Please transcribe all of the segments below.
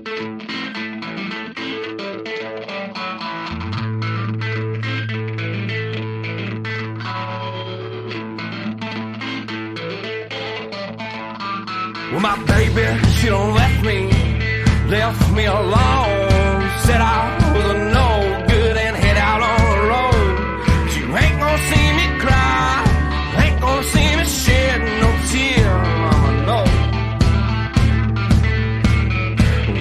Well, my baby, she done left me alone. Said I was a no good and head out on the road. She ain't gonna see me cry, ain't gonna see me shed no tear, mama, no.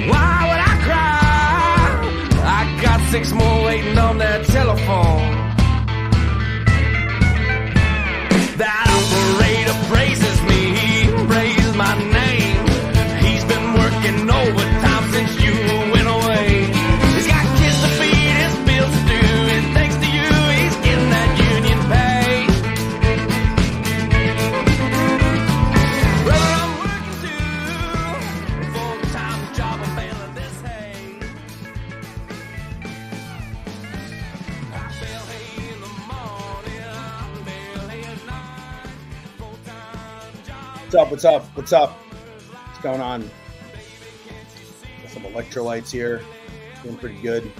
Why would I cry? I got 6 more waiting on that telephone. That operator praises me, he praises my name. He's been working overtime since you went away. He's got kids to feed, his bills to do, and thanks to you, he's getting that union pay. Brother, I'm working too, a full-time job, I'm bailing this hay. I bail hay in the morning, I bail hay at night. Full-time job. What's up? What's going on? Got some electrolytes here. Doing pretty good.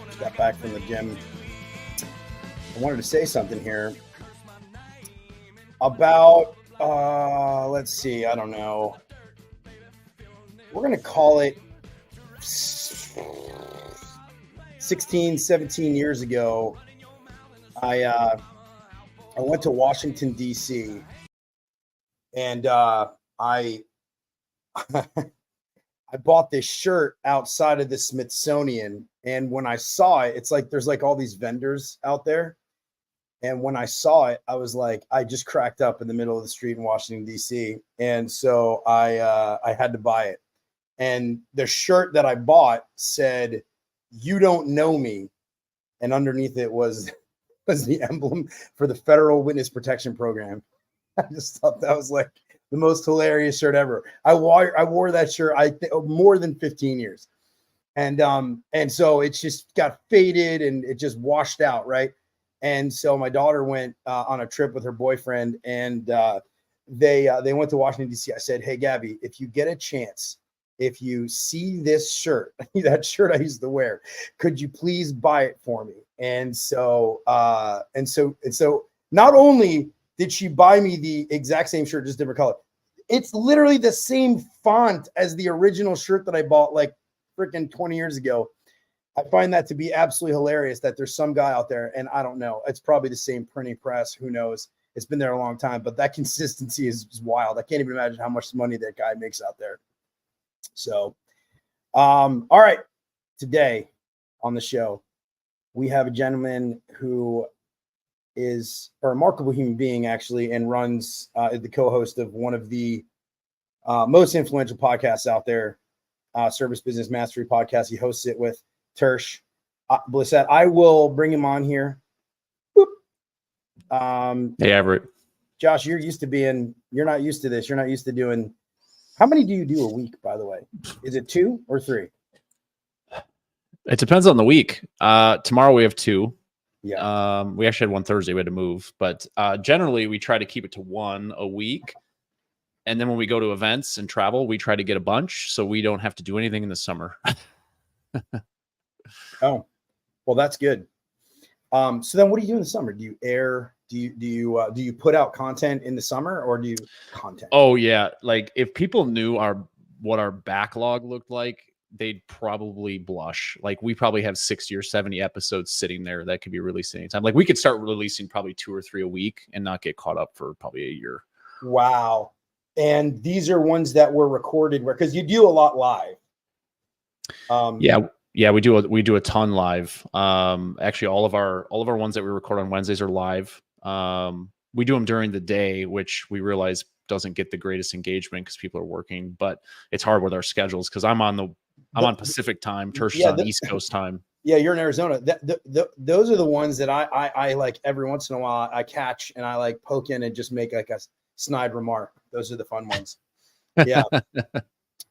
Just got back from the gym. I wanted to say something here about, let's see, I don't know. We're going to call it 16, 17 years ago. I went to Washington, D.C., and I bought this shirt outside of the Smithsonian, and when I saw it, it's like there's like all these vendors out there, and when I saw it, I was like, I just cracked up in the middle of the street in Washington, D.C., and so I had to buy it. And the shirt that I bought said, "You don't know me," and underneath it was the emblem for the Federal Witness Protection Program. I just thought that was like the most hilarious shirt ever. I wore that shirt more than 15 years, and so it just got faded and it just washed out, right? And so my daughter went on a trip with her boyfriend, and they went to Washington, D.C. I said, "Hey, Gabby, if you get a chance, if you see this shirt, that shirt I used to wear, could you please buy it for me?" And so not only did she buy me the exact same shirt, just different color, it's literally the same font as the original shirt that I bought like freaking 20 years ago. I find that to be absolutely hilarious that there's some guy out there, and I don't know, it's probably the same printing press, who knows? It's been there a long time, but that consistency is wild. I can't even imagine how much money that guy makes out there. So, all right, today on the show, we have a gentleman who is a remarkable human being, actually, and runs the co-host of one of the most influential podcasts out there, Service Business Mastery Podcast. He hosts it with Tersh Blissett. I will bring him on here. Hey, Everett. Josh, you're not used to this. You're not used to doing. How many do you do a week, by the way? Is it 2 or 3? It depends on the week. Tomorrow we have 2. Yeah. We actually had one Thursday. We had to move, but generally we try to keep it to 1 a week. And then when we go to events and travel, we try to get a bunch so we don't have to do anything in the summer. Oh, well, that's good. So then what do you do in the summer? Do you air? Do you put out content in the summer, or do you content? Oh yeah. Like if people knew what our backlog looked like, they'd probably blush. Like we probably have 60 or 70 episodes sitting there that could be released anytime. Like we could start releasing probably 2 or 3 a week and not get caught up for probably a year. Wow. And these are ones that were recorded because you do a lot live. Yeah, we do a ton live. Actually all of our ones that we record on Wednesdays are live. We do them during the day, which we realize doesn't get the greatest engagement because people are working, but it's hard with our schedules because I'm on Pacific time, Tersh is on East Coast time. Yeah, you're in Arizona. Those are the ones that I like every once in a while I catch and I like poke in and just make like a snide remark. Those are the fun ones. Yeah.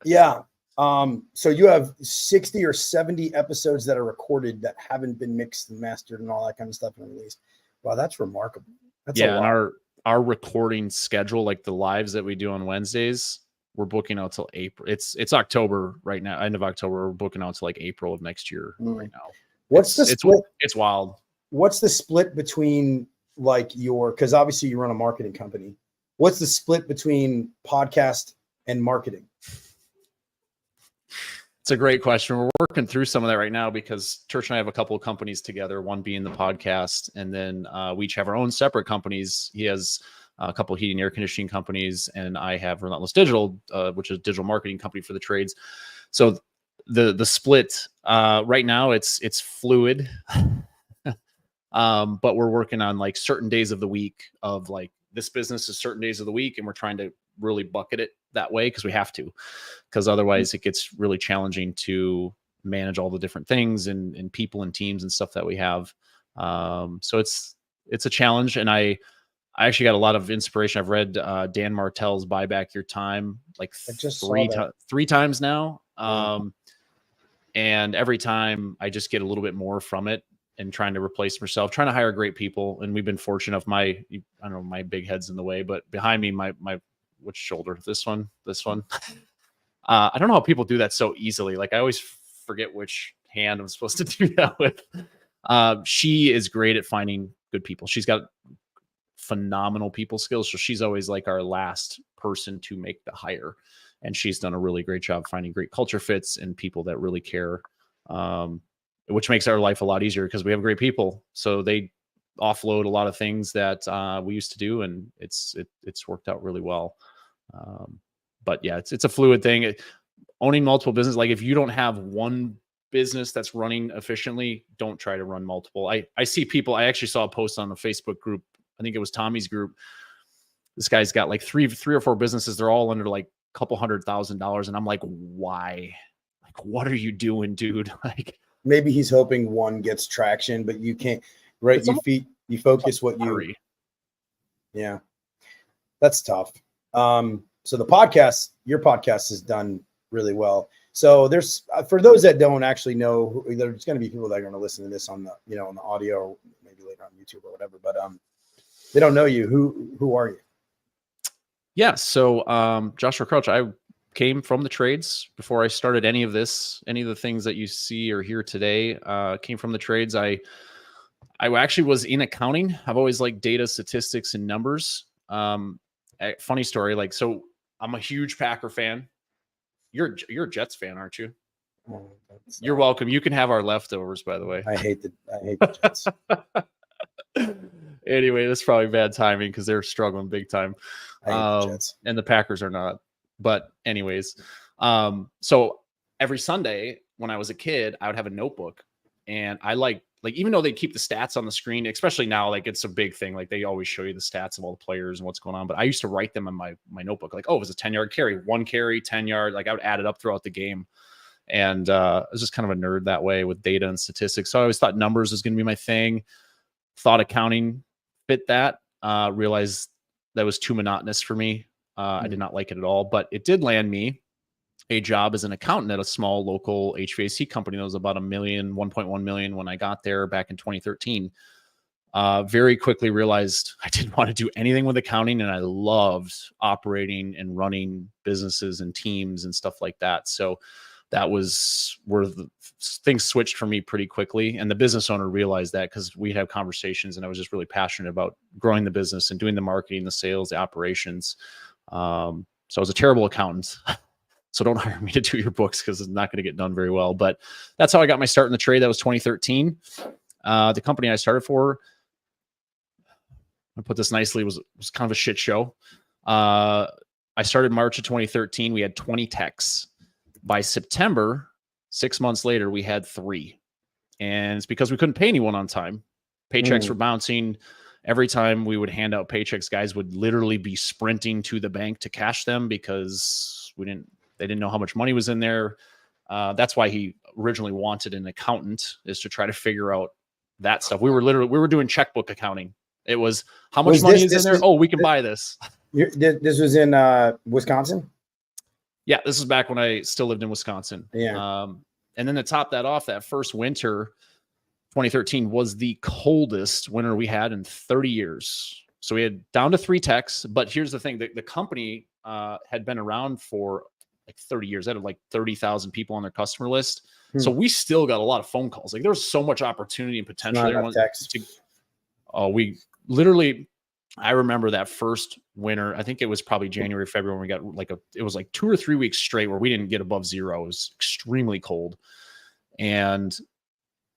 Yeah. So you have 60 or 70 episodes that are recorded that haven't been mixed and mastered and all that kind of stuff and released. Wow, that's remarkable. That's and our recording schedule, like the lives that we do on Wednesdays, we're booking out till April. It's October right now, end of October. We're booking out to like April of next year right now. What's the split? It's wild. What's the split between like because obviously you run a marketing company. What's the split between podcast and marketing? It's a great question. We're working through some of that right now because Church and I have a couple of companies together, one being the podcast, and then we each have our own separate companies. He has a couple of heating and air conditioning companies, and I have Relentless Digital, which is a digital marketing company for the trades. So the split right now it's fluid, but we're working on like certain days of the week of like this business is certain days of the week, and we're trying to really bucket it that way because we have to, because otherwise it gets really challenging to manage all the different things and people and teams and stuff that we have. So it's a challenge, and I actually got a lot of inspiration. I've read Dan Martell's Buy Back Your Time like three times now. And every time I just get a little bit more from it and trying to replace myself, trying to hire great people. And we've been fortunate enough, I don't know, my big head's in the way, but behind me, my which shoulder? This one. I don't know how people do that so easily. Like I always forget which hand I'm supposed to do that with. She is great at finding good people. She's got phenomenal people skills. So she's always like our last person to make the hire. And she's done a really great job finding great culture fits and people that really care, which makes our life a lot easier because we have great people. So they offload a lot of things that we used to do, and it's worked out really well. But yeah, it's a fluid thing. Owning multiple businesses, like if you don't have one business that's running efficiently, don't try to run multiple. I see people. I actually saw a post on the Facebook group. I think it was Tommy's group. This guy's got like three or four businesses. They're all under like a couple $100,000, and I'm like, why? Like, what are you doing, dude? Like, maybe he's hoping one gets traction, but you can't. Right? You focus what you. Yeah, that's tough. So the podcast, your podcast has done really well. So there's for those that don't actually know, there's going to be people that are going to listen to this on the on the audio, or maybe later on YouTube or whatever. But they don't know you. Who are you? Yeah. So Joshua Crouch, I came from the trades before I started any of this. Any of the things that you see or hear today came from the trades. I actually was in accounting. I've always liked data, statistics, and numbers. Funny story. Like, so I'm a huge Packer fan. You're a Jets fan, aren't you? Oh, you're welcome. You can have our leftovers, by the way. I hate the Jets. Anyway, that's probably bad timing because they're struggling big time. I hate the Jets. And the Packers are not. But anyways, so every Sunday when I was a kid, I would have a notebook, and I like even though they keep the stats on the screen, especially now, like it's a big thing. Like they always show you the stats of all the players and what's going on. But I used to write them in my notebook. Like, oh, it was a 10-yard carry, 1 carry, 10 yard. Like I would add it up throughout the game. And I was just kind of a nerd that way with data and statistics. So I always thought numbers was going to be my thing. Thought accounting fit that. Realized that was too monotonous for me. I did not like it at all. But it did land me a job as an accountant at a small local HVAC company that was about $1.1 million when I got there back in 2013. Very quickly realized I didn't want to do anything with accounting, and I loved operating and running businesses and teams and stuff like that. So that was where the things switched for me pretty quickly. And the business owner realized that because we'd have conversations, and I was just really passionate about growing the business and doing the marketing, the sales, the operations. So I was a terrible accountant. So don't hire me to do your books because it's not going to get done very well. But that's how I got my start in the trade. That was 2013. The company I started for, I put this nicely, was kind of a shit show. I started March of 2013. We had 20 techs. By September, 6 months later, we had 3. And it's because we couldn't pay anyone on time. Paychecks were bouncing. Every time we would hand out paychecks, guys would literally be sprinting to the bank to cash them because they didn't know how much money was in there. That's why he originally wanted an accountant, is to try to figure out that stuff. We were doing checkbook accounting. It was how much money is in there? Oh, we can buy this. This was in Wisconsin? Yeah, this is back when I still lived in Wisconsin. Yeah. And then to top that off, that first winter, 2013 was the coldest winter we had in 30 years. So we had down to 3 techs. But here's the thing, the company had been around for like 30 years. They had like 30,000 people on their customer list. So we still got a lot of phone calls. Like there's so much opportunity and potential there. We literally, I remember that first winter. I think it was probably January, February when we got it was like 2 or 3 weeks straight where we didn't get above zero. It was extremely cold. And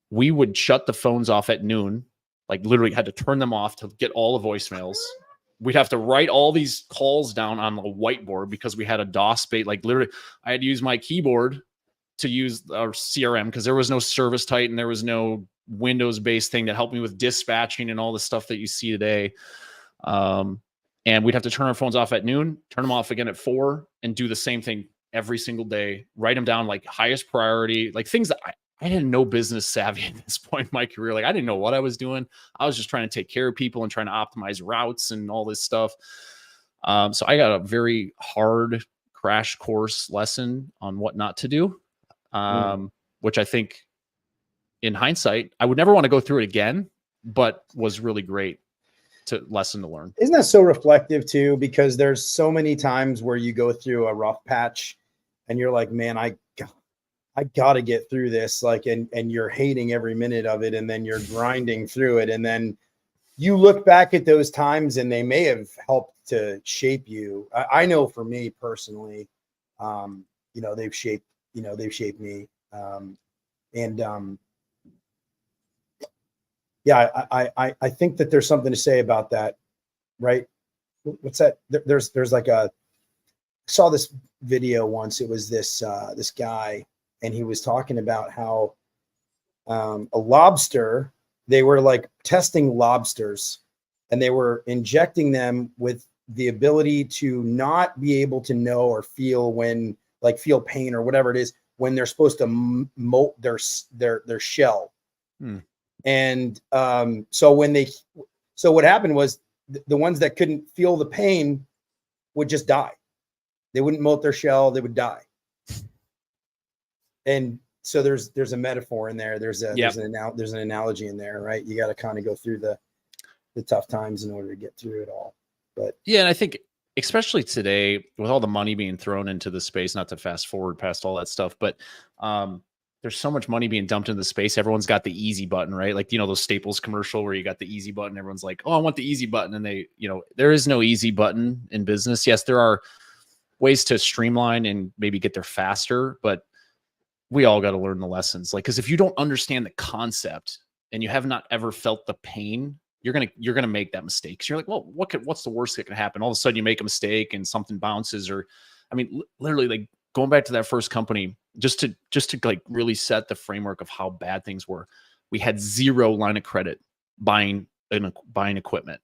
we would shut the phones off at noon, like literally had to turn them off to get all the voicemails. We'd have to write all these calls down on a whiteboard because we had a DOS bait. Like literally I had to use my keyboard to use our CRM because there was no Service Titan. There was no Windows-based thing that helped me with dispatching and all the stuff that you see today. And we'd have to turn our phones off at noon, turn them off again at 4, and do the same thing every single day. Write them down like highest priority, like things that I had no business savvy at this point in my career. Like I didn't know what I was doing. I was just trying to take care of people and trying to optimize routes and all this stuff. So I got a very hard crash course lesson on what not to do. Which I think in hindsight, I would never want to go through it again, but was really great lesson to learn. Isn't that so reflective too? Because there's so many times where you go through a rough patch and you're like, man, I got to get through this. Like, and you're hating every minute of it. And then you're grinding through it. And then you look back at those times and they may have helped to shape you. I know for me personally, they've shaped me. I think that there's something to say about that, right? What's that? There's like I saw this video once. It was this guy, and he was talking about how a lobster, they were like testing lobsters, and they were injecting them with the ability to not be able to know or feel feel pain or whatever it is when they're supposed to molt their shell. And so what happened was the ones that couldn't feel the pain would just die. They wouldn't molt their shell, they would die. And so there's a metaphor in there. There's an analogy in there, right? You got to kind of go through the tough times in order to get through it all. But yeah, and I think especially today with all the money being thrown into the space, not to fast forward past all that stuff, but there's so much money being dumped into the space. Everyone's got the easy button, right? Like, those Staples commercial where you got the easy button. Everyone's like, oh, I want the easy button. And there is no easy button in business. Yes, there are ways to streamline and maybe get there faster, but we all got to learn the lessons. Like, because if you don't understand the concept and you have not ever felt the pain, you're gonna make that mistake. So you're like, well, what's the worst that can happen? All of a sudden you make a mistake and something bounces, or literally, like going back to that first company, just to like really set the framework of how bad things were. We had 0 line of credit buying equipment.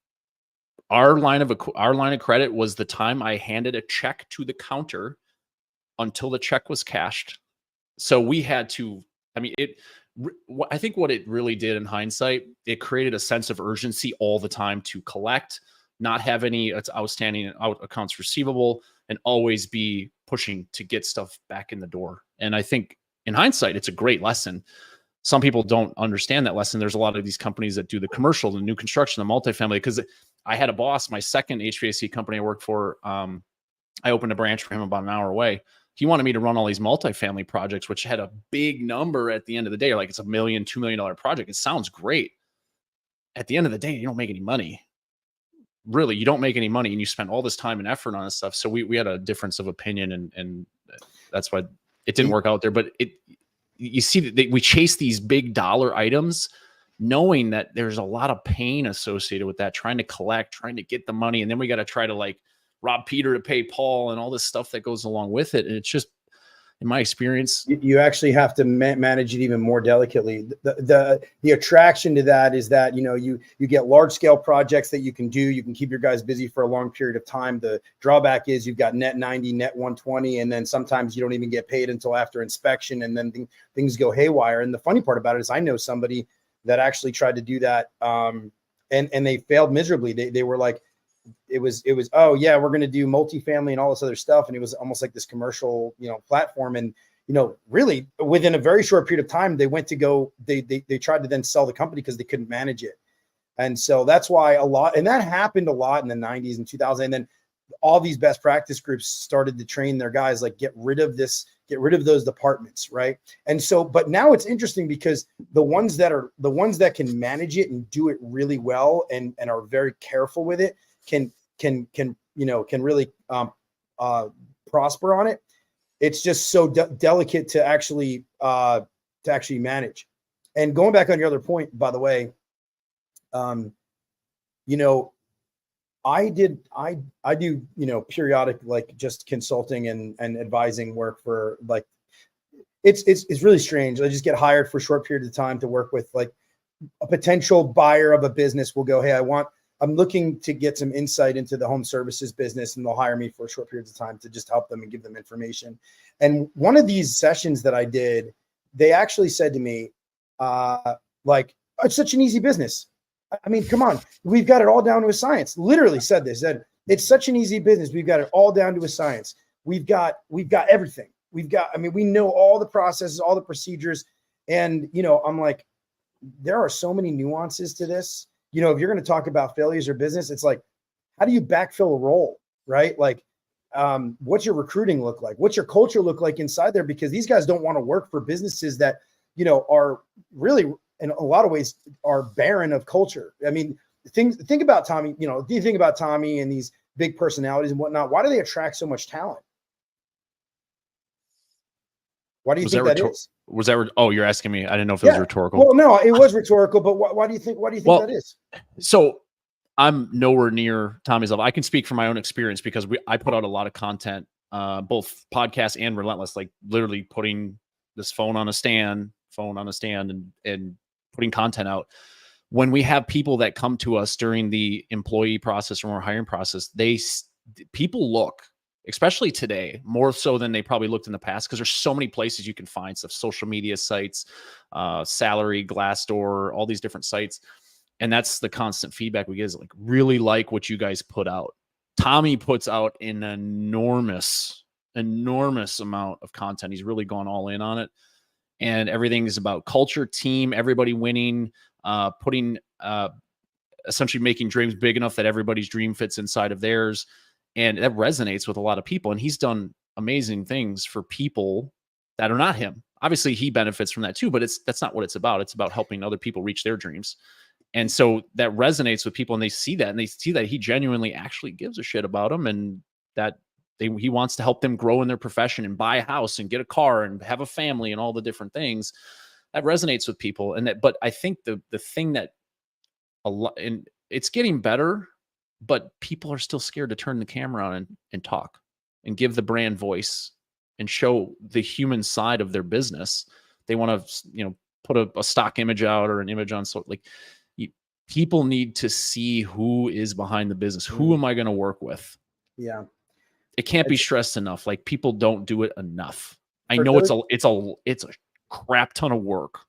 Our line of credit was the time I handed a check to the counter until the check was cashed. So we had to, I think what it really did in hindsight, it created a sense of urgency all the time to collect, not have any outstanding accounts receivable, and always be pushing to get stuff back in the door. And I think in hindsight, it's a great lesson. Some people don't understand that lesson. There's a lot of these companies that do the commercial, the new construction, the multifamily, because I had a boss, my second HVAC company I worked for, I opened a branch for him about an hour away. He wanted me to run all these multifamily projects, which had a big number at the end of the day. Like, it's $1 million, $2 million project. It sounds great. At the end of the day, you don't make any money. Really, you don't make any money, and you spend all this time and effort on this stuff. So we had a difference of opinion, and that's why it didn't work out there. But you see that we chase these big dollar items, knowing that there's a lot of pain associated with that, trying to collect, trying to get the money. And then we got to try to like rob Peter to pay Paul and all this stuff that goes along with it. And it's just, in my experience, you actually have to manage it even more delicately. The attraction to that is that, you get large scale projects that you can do. You can keep your guys busy for a long period of time. The drawback is you've got net 90, net 120, and then sometimes you don't even get paid until after inspection, and then things go haywire. And the funny part about it is I know somebody that actually tried to do that, and they failed miserably. They were like, it was, oh yeah, we're going to do multifamily and all this other stuff. And it was almost like this commercial, platform. And, really within a very short period of time, they went to go, they tried to then sell the company because they couldn't manage it. And so that's why and that happened a lot in the 90s and 2000. And then all these best practice groups started to train their guys, like get rid of those departments. Right. And so, but now it's interesting because the ones that can manage it and do it really well and are very careful with it can really prosper on it. It's just so delicate to actually manage. And going back on your other point, by the way, I do, periodic, like just consulting and advising work for like, it's really strange. I just get hired for a short period of time to work with like a potential buyer of a business will go, hey, I'm looking to get some insight into the home services business, and they'll hire me for short periods of time to just help them and give them information. And one of these sessions that I did, they actually said to me, like, it's such an easy business. I mean, come on, we've got it all down to a science. Literally said this, said it's such an easy business. We've got it all down to a science. We've got everything. We know all the processes, all the procedures. And, I'm like, there are so many nuances to this. If you're going to talk about failures or business, it's like, how do you backfill a role, right? Like, what's your recruiting look like? What's your culture look like inside there? Because these guys don't want to work for businesses that, are really, in a lot of ways, are barren of culture. I mean, think about Tommy, do you think about Tommy and these big personalities and whatnot? Why do they attract so much talent? Why do you think that is? Was that, you're asking me? I didn't know if it was rhetorical. Well, no, it was rhetorical, but why do you think that is? So I'm nowhere near Tommy's level. I can speak from my own experience because I put out a lot of content, both podcast and Relentless, like literally putting this phone on a stand and putting content out. When we have people that come to us during the employee process or our hiring process, people look, especially today, more so than they probably looked in the past, because there's so many places you can find stuff, social media sites, Salary, Glassdoor, all these different sites. And that's the constant feedback we get is like, really like what you guys put out. Tommy puts out an enormous amount of content. He's really gone all in on it. And everything is about culture, team, everybody winning, essentially making dreams big enough that everybody's dream fits inside of theirs. And that resonates with a lot of people. And he's done amazing things for people that are not him. Obviously, he benefits from that too, but that's not what it's about. It's about helping other people reach their dreams. And so that resonates with people, and they see that he genuinely actually gives a shit about them, and that he wants to help them grow in their profession and buy a house and get a car and have a family and all the different things. That resonates with people. But I think the thing that and it's getting better, but people are still scared to turn the camera on and talk and give the brand voice and show the human side of their business. They want to, put a stock image out or an image on. So like, people need to see who is behind the business. Who am I going to work with? Yeah. It can't be stressed enough. Like, people don't do it enough. I know it's a crap ton of work.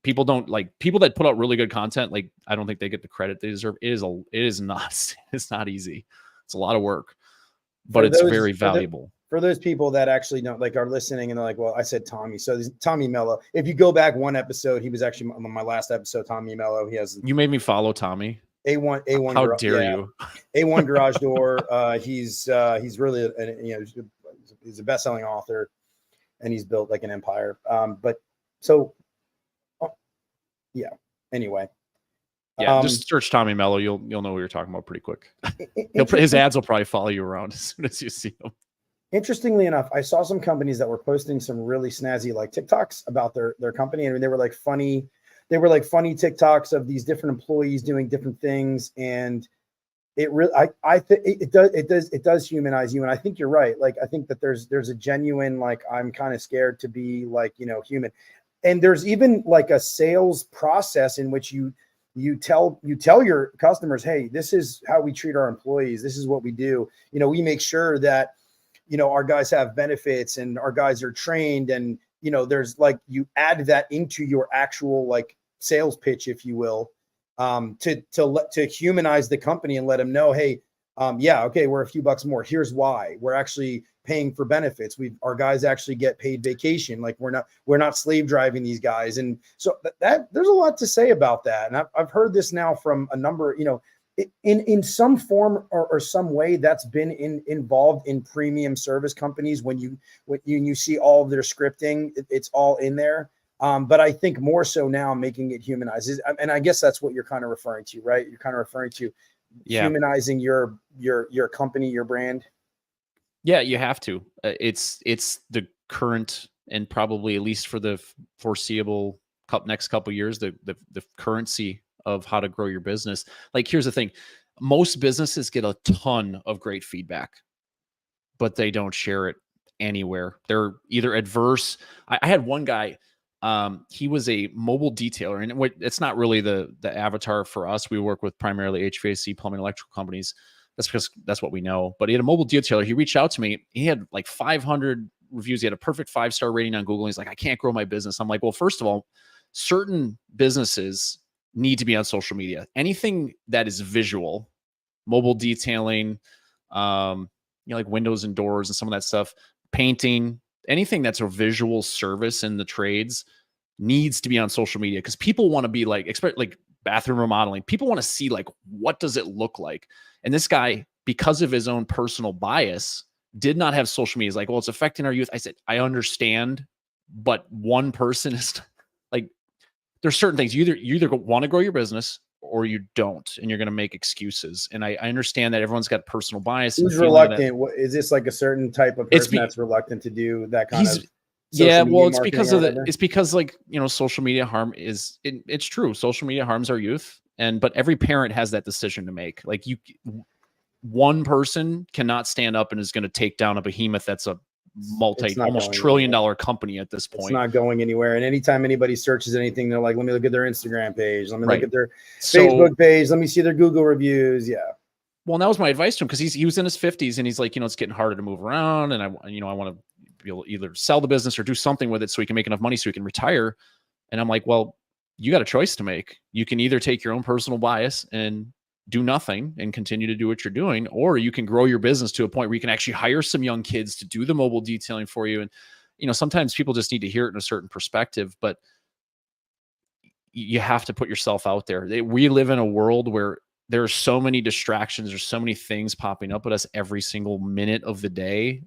People don't like people that put out really good content. Like, I don't think they get the credit they deserve. It's not easy. It's a lot of work, but it's very valuable. For those people that actually don't are listening and they're like, well, I said Tommy. So Tommy Mello. If you go back one episode, he was actually on my last episode, Tommy Mello. You made me follow Tommy. A1. How dare you? A1 Garage Door. He's really, he's a best-selling author, and he's built like an empire. Anyway. Just search Tommy Mello. You'll know what you're talking about pretty quick. His ads will probably follow you around as soon as you see them. Interestingly enough, I saw some companies that were posting some really snazzy like TikToks about their company. I mean, they were like funny TikToks of these different employees doing different things. And it really, I think it does humanize you. And I think you're right. Like, I think that there's a genuine, like, I'm kind of scared to be like, human. And there's even like a sales process in which you tell your customers, hey, this is how we treat our employees. This is what we do. We make sure that, our guys have benefits and our guys are trained, and, there's like, you add that into your actual like sales pitch, if you will, to humanize the company and let them know, hey, okay, we're a few bucks more. Here's why. We're actually paying for benefits. Our guys actually get paid vacation. Like, we're not slave driving these guys. And so that there's a lot to say about that. And I've heard this now from a number, in some form or some way, that's been involved in premium service companies. When you see all of their scripting, it's all in there. But I think more so now making it humanized, and I guess that's what you're kind of referring to, right? You're kind of referring to humanizing your company, your brand. Yeah, you have to. It's the current, and probably at least for the foreseeable next couple of years, the currency of how to grow your business. Like, here's the thing: most businesses get a ton of great feedback, but they don't share it anywhere. They're either adverse. I had one guy. He was a mobile detailer, and it's not really the avatar for us. We work with primarily HVAC, plumbing, electrical companies. That's because that's what we know. But he had a mobile detailer. He reached out to me. He had like 500 reviews. He had a perfect 5-star rating on Google. He's like, I can't grow my business. I'm like, well, first of all, certain businesses need to be on social media. Anything that is visual, mobile detailing, like windows and doors and some of that stuff, painting, anything that's a visual service in the trades needs to be on social media, because people want to be like, expect like bathroom remodeling. People want to see like, what does it look like? And this guy, because of his own personal bias, did not have social media. He's like, well, it's affecting our youth. I said, I understand, but one person is like, there's certain things you either want to grow your business or you don't, and you're going to make excuses. And I understand that everyone's got personal bias. Who's reluctant? Is this like a certain type of person that's reluctant to do that kind of? Yeah, well, it's because of it's because, like, social media harm is it's true. Social media harms our youth, but every parent has that decision to make. Like, one person cannot stand up and is going to take down a behemoth that's a almost $1 trillion company at this point. It's not going anywhere. And anytime anybody searches anything, they're like, let me look at their Instagram page. Let me look at their Facebook page. Let me see their Google reviews. Yeah. Well, and that was my advice to him, because he was in his 50s and he's like, it's getting harder to move around, and I want to be able to either sell the business or do something with it so he can make enough money so he can retire. And I'm like, well, you got a choice to make. You can either take your own personal bias and do nothing and continue to do what you're doing, or you can grow your business to a point where you can actually hire some young kids to do the mobile detailing for you. And, sometimes people just need to hear it in a certain perspective, but you have to put yourself out there. We live in a world where there are so many distractions. There's so many things popping up at us every single minute of the day.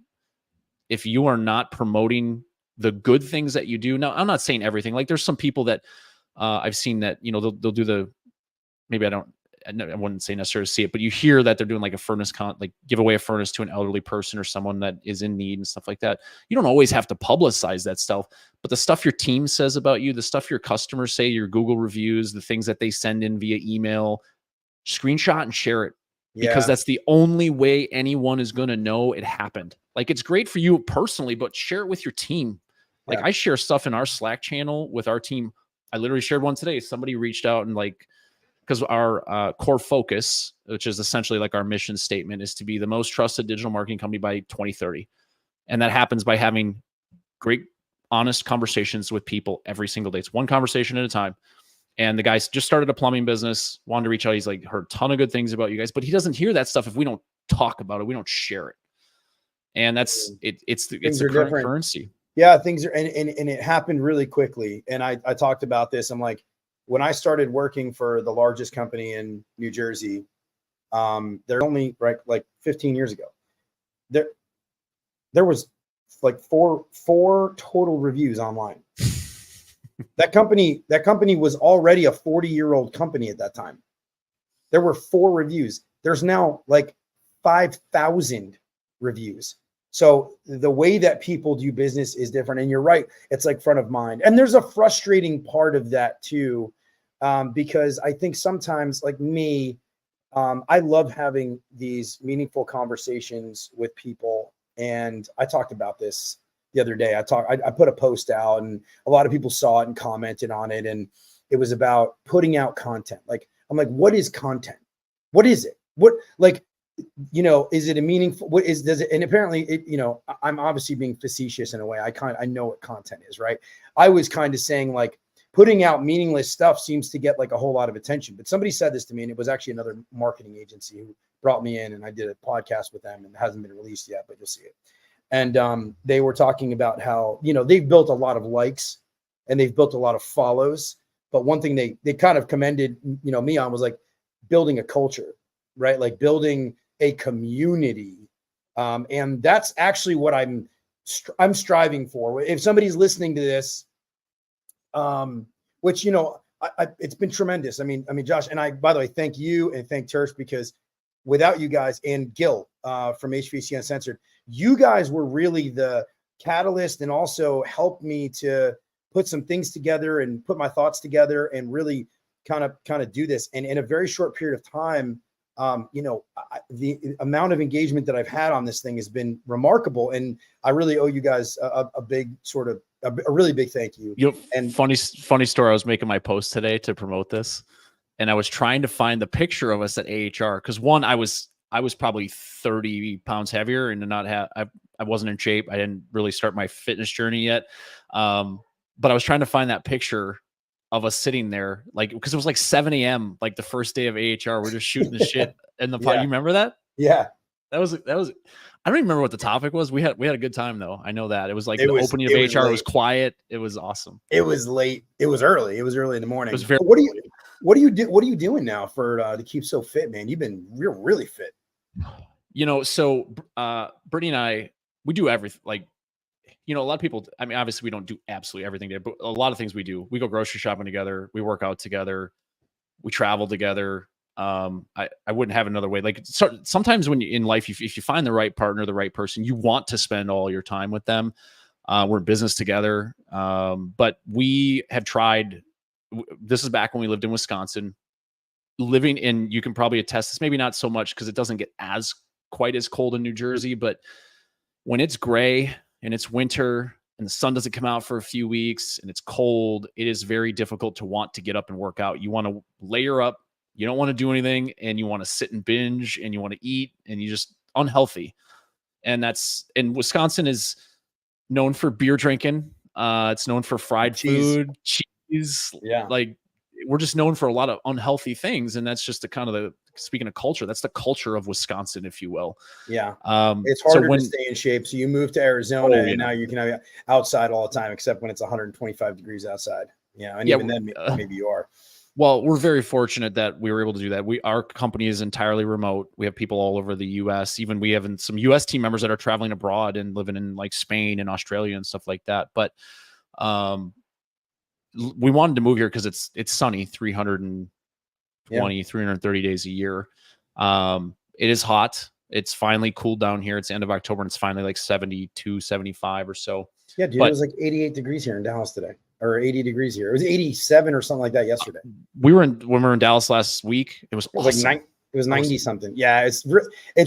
If you are not promoting the good things that you do, now I'm not saying everything. Like, there's some people that I've seen that, they'll do the, maybe I wouldn't say necessarily see it, but you hear that they're doing like a furnace like give away a furnace to an elderly person or someone that is in need and stuff like that. You don't always have to publicize that stuff, but the stuff your team says about you, the stuff your customers say, your Google reviews, the things that they send in via email, screenshot and share it, because that's the only way anyone is going to know it happened. Like, it's great for you personally, but share it with your team. Like, I share stuff in our Slack channel with our team. I literally shared one today. Somebody reached out and, like, because our core focus, which is essentially like our mission statement, is to be the most trusted digital marketing company by 2030. And that happens by having great, honest conversations with people every single day. It's one conversation at a time. And the guy just started a plumbing business, wanted to reach out. He's like, heard a ton of good things about you guys, but he doesn't hear that stuff if we don't talk about it. We don't share it. And that's it. It's the current currency. Yeah, things are, and it happened really quickly. And I talked about this. I'm like, when I started working for the largest company in New Jersey, they're only like 15 years ago. There was like four total reviews online. That company was already a 40-year-old company at that time. There were 4 reviews. There's now like 5,000 reviews. So the way that people do business is different. And you're right, it's like front of mind. And there's a frustrating part of that too, because I think sometimes, like me, I love having these meaningful conversations with people. And I talked about this the other day. I put a post out and a lot of people saw it and commented on it. And it was about putting out content. Like, I'm like, what is content? What is it? What, like, is it a meaningful, does it, and apparently it, I'm obviously being facetious in a way. I know what content is, right? I was kind of saying, like, putting out meaningless stuff seems to get like a whole lot of attention, but somebody said this to me, and it was actually another marketing agency who brought me in, and I did a podcast with them, and it hasn't been released yet, but you'll see it. And they were talking about how, they've built a lot of likes and they've built a lot of follows. But one thing they kind of commended, me on was like building a culture. right? Like building a community. And that's actually what I'm striving for. If somebody's listening to this, which, you know, it's been tremendous. I mean, Josh, and I, by the way, thank you and thank Tersh, because without you guys and Gil from HVAC Uncensored, you guys were really the catalyst and also helped me to put some things together and put my thoughts together and really kind of do this. And in a very short period of time, you know, the amount of engagement that I've had on this thing has been remarkable. And I really owe you guys a big sort of, a really big thank you. And funny story. I was making my post today to promote this, and I was trying to find the picture of us at AHR. Cause one, I was probably 30 pounds heavier and I wasn't in shape. I didn't really start my fitness journey yet. But I was trying to find that picture of us sitting there, like, because it was like 7 a.m. like the first day of AHR. We're just shooting the shit in the pot. You remember that? Yeah. That was. I don't even remember what the topic was. We had a good time though. I know that it was like the opening of AHR. It was quiet. It was awesome. It was late. It was early. It was early in the morning. It was very. What are you doing now for to keep so fit, man? You've been really fit. You know, so Brittany and I, we do everything. Like, you know, a lot of people, I mean, obviously we don't do absolutely everything together, but a lot of things we do. We go grocery shopping together. We work out together. We travel together. I wouldn't have another way. Like, sometimes when in life, if you find the right partner, the right person, you want to spend all your time with them. We're in business together. But we have tried, this is back when we lived in Wisconsin, living in, you can probably attest this, maybe not so much because it doesn't get quite as cold in New Jersey, but when it's gray and it's winter and the sun doesn't come out for a few weeks and it's cold, it is very difficult to want to get up and work out. You want to layer up. You don't want to do anything, and you want to sit and binge, and you want to eat, and you just unhealthy. And Wisconsin is known for beer drinking. It's known for fried food, cheese. Yeah. Like, we're just known for a lot of unhealthy things. And that's just speaking of culture, that's the culture of Wisconsin, if you will. Yeah. It's harder to stay in shape. So you move to Arizona and now you can have outside all the time, except when it's 125 degrees outside. And even then maybe you are. Well, we're very fortunate that we were able to do that. Our company is entirely remote. We have people all over the U.S. Even we have some U.S. team members that are traveling abroad and living in like Spain and Australia and stuff like that. But we wanted to move here because it's sunny 330 days a year. It is hot. It's finally cooled down here. It's the end of October, and it's finally like 72, 75 or so. Yeah, dude, it was like 88 degrees here in Dallas today. Or 80 degrees here. It was 87 or something like that yesterday. When we were in Dallas last week, it was awesome. Like it was 90 something. Yeah, it's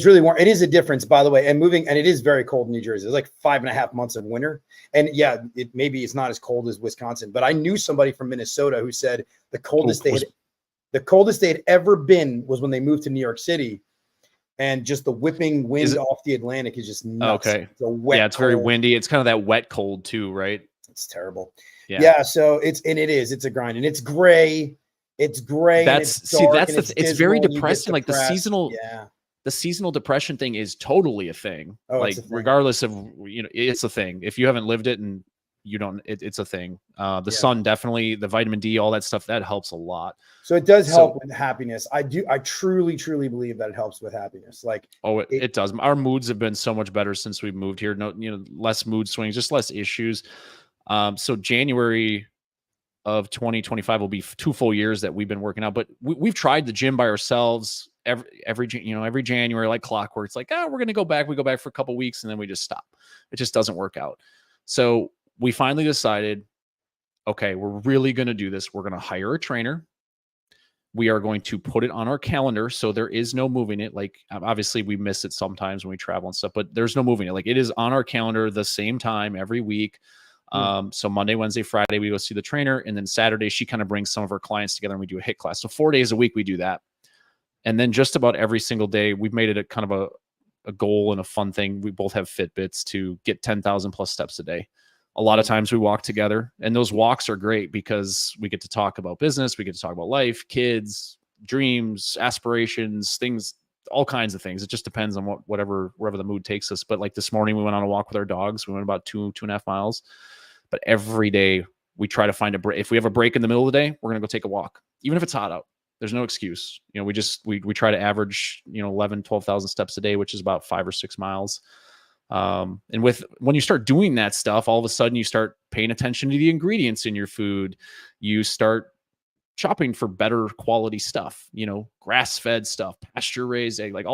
really warm. It is a difference, by the way. And it is very cold in New Jersey. It's like 5.5 months of winter. And yeah, maybe it's not as cold as Wisconsin, but I knew somebody from Minnesota who said the coldest they had ever been was when they moved to New York City. And just the whipping wind off the Atlantic is just nuts. Okay. It's very windy. It's kind of that wet cold too, right? It's terrible. Yeah. So it's a grind, and it's gray. It's gray. It's very depressing. Like the seasonal depression thing is totally a thing. Like regardless of, it's a thing. If you haven't lived it and you don't, it's a thing. The sun, definitely, the vitamin D, all that stuff, that helps a lot. So it does help with happiness. I truly believe that it helps with happiness. Like, it does. Our moods have been so much better since we moved here. No, less mood swings, just less issues. So January of 2025 will be 2 full years that we've been working out, but we've tried the gym by ourselves every January, like clockwork. It's like, we're going to go back. We go back for a couple weeks and then we just stop. It just doesn't work out. So we finally decided, okay, we're really going to do this. We're going to hire a trainer. We are going to put it on our calendar. So there is no moving it. Like, obviously we miss it sometimes when we travel and stuff, but there's no moving it. Like, it is on our calendar the same time every week. So Monday, Wednesday, Friday, we go see the trainer. And then Saturday, she kind of brings some of her clients together and we do a HIIT class. So 4 days a week, we do that. And then just about every single day, we've made it a kind of a goal and a fun thing. We both have Fitbits to get 10,000 plus steps a day. A lot of times we walk together, and those walks are great because we get to talk about business. We get to talk about life, kids, dreams, aspirations, things, all kinds of things. It just depends on wherever the mood takes us. But like this morning, we went on a walk with our dogs. We went about 2.5 miles. But every day we try to find a break. If we have a break in the middle of the day, we're going to go take a walk, even if it's hot out. There's no excuse. We try to average, 11, 12,000 steps a day, which is about 5 or 6 miles. And when you start doing that stuff, all of a sudden you start paying attention to the ingredients in your food. You start shopping for better quality stuff, grass-fed stuff, pasture-raised egg, like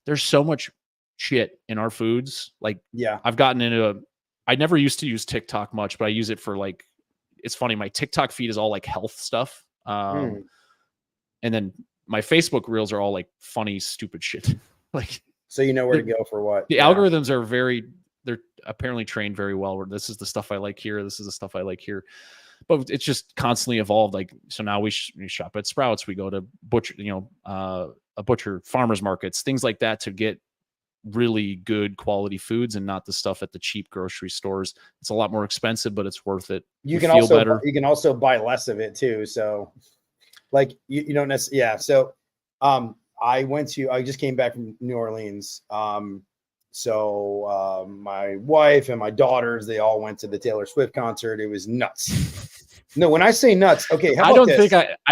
there's so much shit in our foods. Like, Yeah. I've gotten I never used to use TikTok much, but I use it for it's funny. My TikTok feed is all like health stuff. And then my Facebook reels are all like funny, stupid shit. Like, so you know where to go for what. The algorithms are they're apparently trained very well, where this is the stuff I like here. This is the stuff I like here. But it's just constantly evolved. Like, so now we shop at Sprouts. We go to a butcher, farmers markets, things like that, to get really good quality foods and not the stuff at the cheap grocery stores. It's a lot more expensive, but it's worth it. You can also buy less of it too. So like you don't necessarily, yeah. So I just came back from New Orleans. So my wife and my daughters, they all went to the Taylor Swift concert. It was nuts. No, when I say nuts, okay. I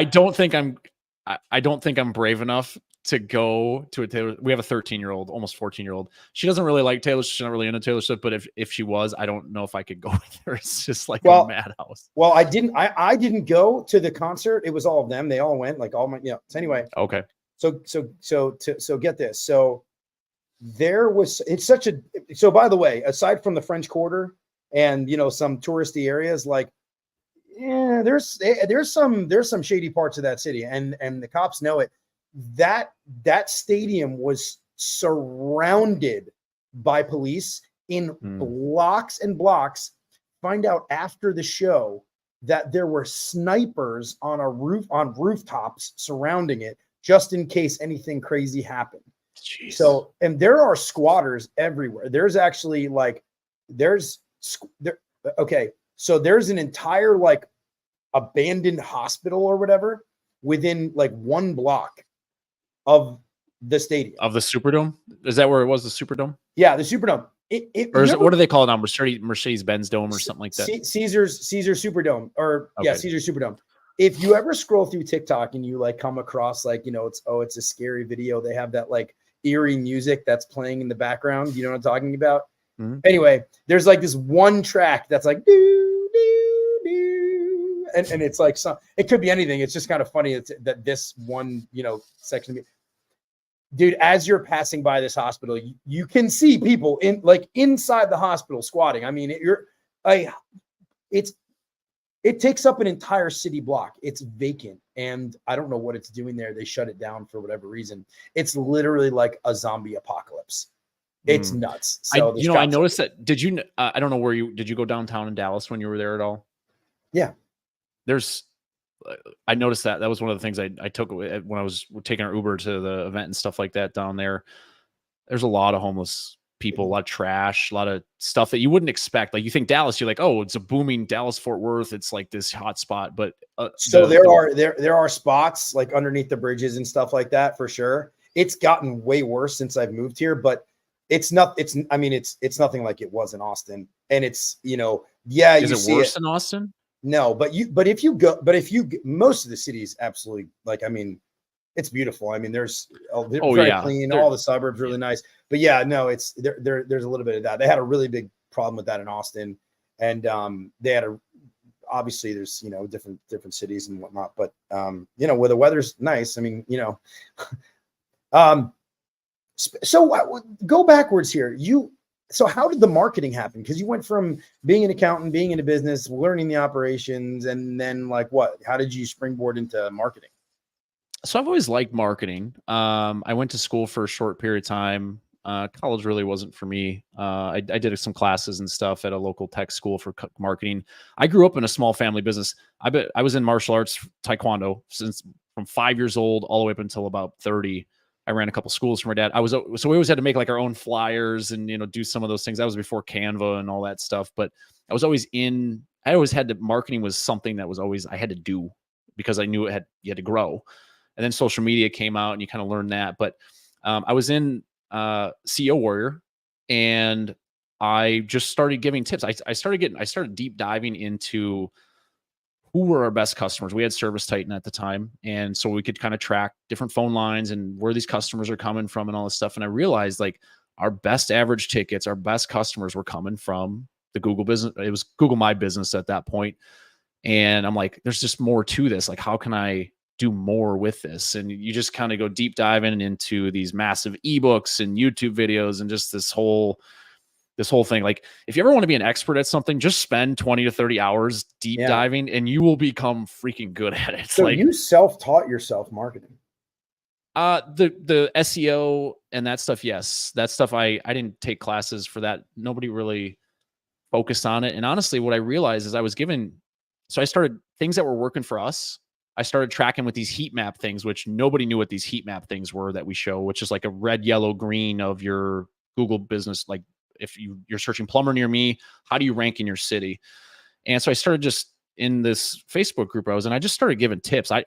don't think I'm brave enough to go to a Taylor. We have a 13-year-old, almost 14-year-old. She doesn't really like Taylor. She's not really into Taylor Swift, but if she was, I don't know if I could go with her. It's just like a madhouse. Well, I didn't go to the concert. It was all of them. They all went, like all my, So anyway. Okay. So get this. So so by the way, aside from the French Quarter and, some touristy areas, like, yeah, there's some shady parts of that city, and the cops know it. That stadium was surrounded by police in blocks and blocks. Find out after the show that there were snipers on rooftops surrounding it, just in case anything crazy happened. Jeez. So, and there are squatters everywhere. There's actually so there's an entire like abandoned hospital or whatever within like 1 block of the stadium. Of the Superdome? Is that where it was, the Superdome? Yeah, the Superdome. What do they call it now? Mercedes-Benz Dome or something like that? Caesar Superdome, or okay. Yeah, Caesar Superdome. If you ever scroll through TikTok and you like come across like, it's a scary video, they have that like eerie music that's playing in the background. You know what I'm talking about? Mm-hmm. Anyway, there's like this one track that's like doo, doo, doo, and it's like it could be anything. It's just kind of funny that this one, section. Dude, as you're passing by this hospital, you can see people inside the hospital squatting. I mean, it takes up an entire city block. It's vacant, and I don't know what it's doing there. They shut it down for whatever reason. It's literally like a zombie apocalypse. It's nuts. So I noticed that. Did you? I don't know did you go downtown in Dallas when you were there at all? Yeah. I noticed that was one of the things I took when I was taking our Uber to the event and stuff like that down there. There's a lot of homeless people, a lot of trash, a lot of stuff that you wouldn't expect. Like, you think Dallas, you're like, oh, it's a booming Dallas Fort Worth. It's like this hot spot, but there are spots like underneath the bridges and stuff like that for sure. It's gotten way worse since I've moved here, but it's nothing like it was in Austin. And it's, is it worse than Austin? No, but if you most of the cities absolutely, like, I mean, it's beautiful. I mean, there's very clean, all the suburbs really nice. But yeah, no, it's there's a little bit of that. They had a really big problem with that in Austin, and they had obviously there's different cities and whatnot, but where the weather's nice. I mean, so go backwards here. So how did the marketing happen? Because you went from being an accountant, being in a business, learning the operations, and then like what? How did you springboard into marketing? So I've always liked marketing. I went to school for a short period of time. College really wasn't for me. I did some classes and stuff at a local tech school for marketing. I grew up in a small family business. I was in martial arts, taekwondo, from 5 years old all the way up until about 30. I ran a couple schools for my dad. So we always had to make like our own flyers and, do some of those things. That was before Canva and all that stuff. But I always had to, marketing was something that was always, I had to do because I knew you had to grow. And then social media came out and you kind of learned that. But I was in CEO Warrior, and I just started giving tips. I started deep diving into who were our best customers. We had Service Titan at the time. And so we could kind of track different phone lines and where these customers are coming from and all this stuff. And I realized like our best average tickets, our best customers were coming from the Google business. It was Google My Business at that point. And I'm like, there's just more to this. Like, how can I do more with this? And you just kind of go deep diving into these massive ebooks and YouTube videos and just this whole thing. Like, if you ever want to be an expert at something, just spend 20 to 30 hours deep diving and you will become freaking good at it. It's so like, you self-taught yourself marketing? The SEO and that stuff. Yes. That stuff. I didn't take classes for that. Nobody really focused on it. And honestly, what I realized is so I started things that were working for us. I started tracking with these heat map things, which nobody knew what these heat map things were that we show, which is like a red, yellow, green of your Google business. Like if you're searching plumber near me, how do you rank in your city? And so I started just in this Facebook group I was in, I just started giving tips. I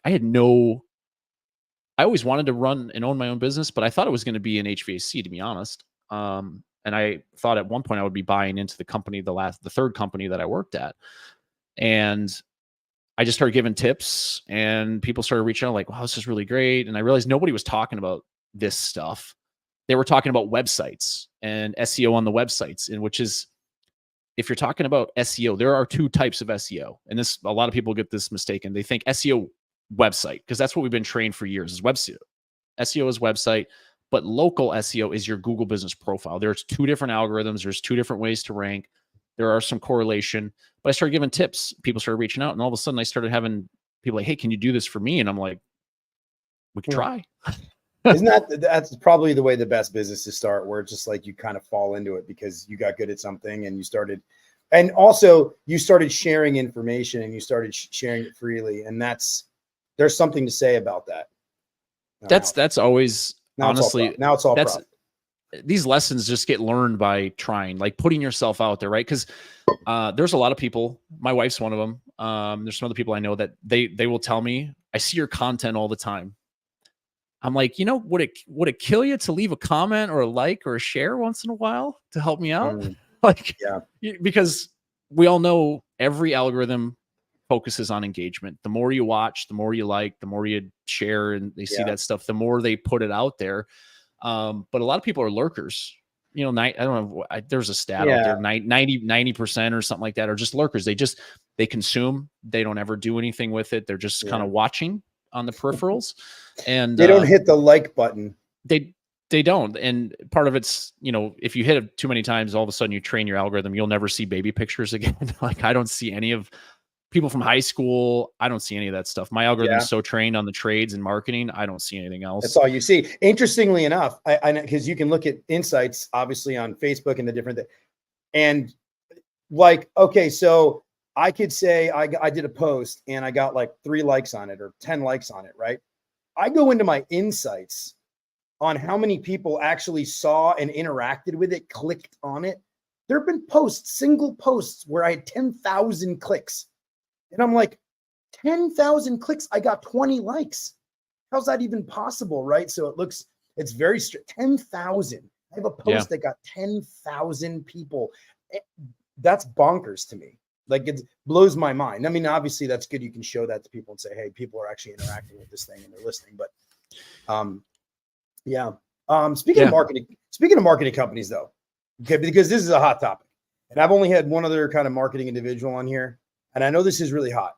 always wanted to run and own my own business, but I thought it was going to be in HVAC, to be honest. And I thought at one point I would be buying into the company, the third company that I worked at. And I just started giving tips and people started reaching out like, wow, this is really great. And I realized nobody was talking about this stuff. They were talking about websites and SEO on the websites, and which is, if you're talking about SEO, there are two types of SEO. And a lot of people get this mistaken. They think SEO website, because that's what we've been trained for years, is website. SEO is website, but local SEO is your Google business profile. There's two different algorithms. There's two different ways to rank. There are some correlation, but I started giving tips. People started reaching out, and all of a sudden I started having people like, hey, can you do this for me? And I'm like, we can try. That's probably the way the best businesses start, where it's just like you kind of fall into it because you got good at something and you started, and also you started sharing information and you started sharing it freely. And there's something to say about that. That's always, honestly, now it's all profit. These lessons just get learned by trying, like putting yourself out there, right? Because there's a lot of people, my wife's one of them. There's some other people I know that they will tell me, I see your content all the time. I'm like, would it kill you to leave a comment or a like or a share once in a while to help me out? Because we all know every algorithm focuses on engagement. The more you watch, the more you like, the more you share, and they see that stuff, the more they put it out there. But a lot of people are lurkers. I don't know. There's a stat out there, 90% or something like that are just lurkers. They consume. They don't ever do anything with it. They're just kind of watching on the peripherals, and they don't hit the like button. They don't. And part of it's, if you hit it too many times, all of a sudden you train your algorithm, you'll never see baby pictures again. Like, I don't see any of people from high school. I don't see any of that stuff. My algorithm is so trained on the trades and marketing. I don't see anything else. That's all you see. Interestingly enough, I because you can look at insights, obviously, on Facebook and the different things. And like, okay, so I could say I did a post and I got like 3 likes on it or 10 likes on it, right? I go into my insights on how many people actually saw and interacted with it, clicked on it. There have been single posts where I had 10,000 clicks. And I'm like, 10,000 clicks, I got 20 likes. How's that even possible, right? So it's very strict. 10,000. I have a post that got 10,000 people. That's bonkers to me. Like, it blows my mind. I mean, obviously that's good. You can show that to people and say, hey, people are actually interacting with this thing and they're listening. But speaking of marketing companies though, okay, because this is a hot topic and I've only had one other kind of marketing individual on here. And I know this is really hot.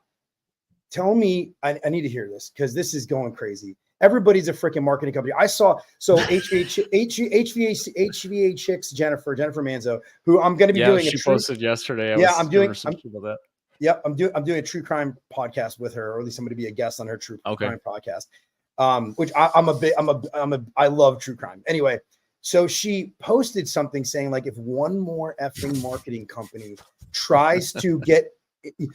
Tell me, I need to hear this because this is going crazy. Everybody's a freaking marketing company. I saw, HVA Chicks, Jennifer Manzo, who I'm going to be doing. She posted yesterday. I'm doing a true crime podcast with her, or at least I'm going to be a guest on her true crime podcast. Which I love true crime. Anyway, so she posted something saying like, if one more effing marketing company tries to get in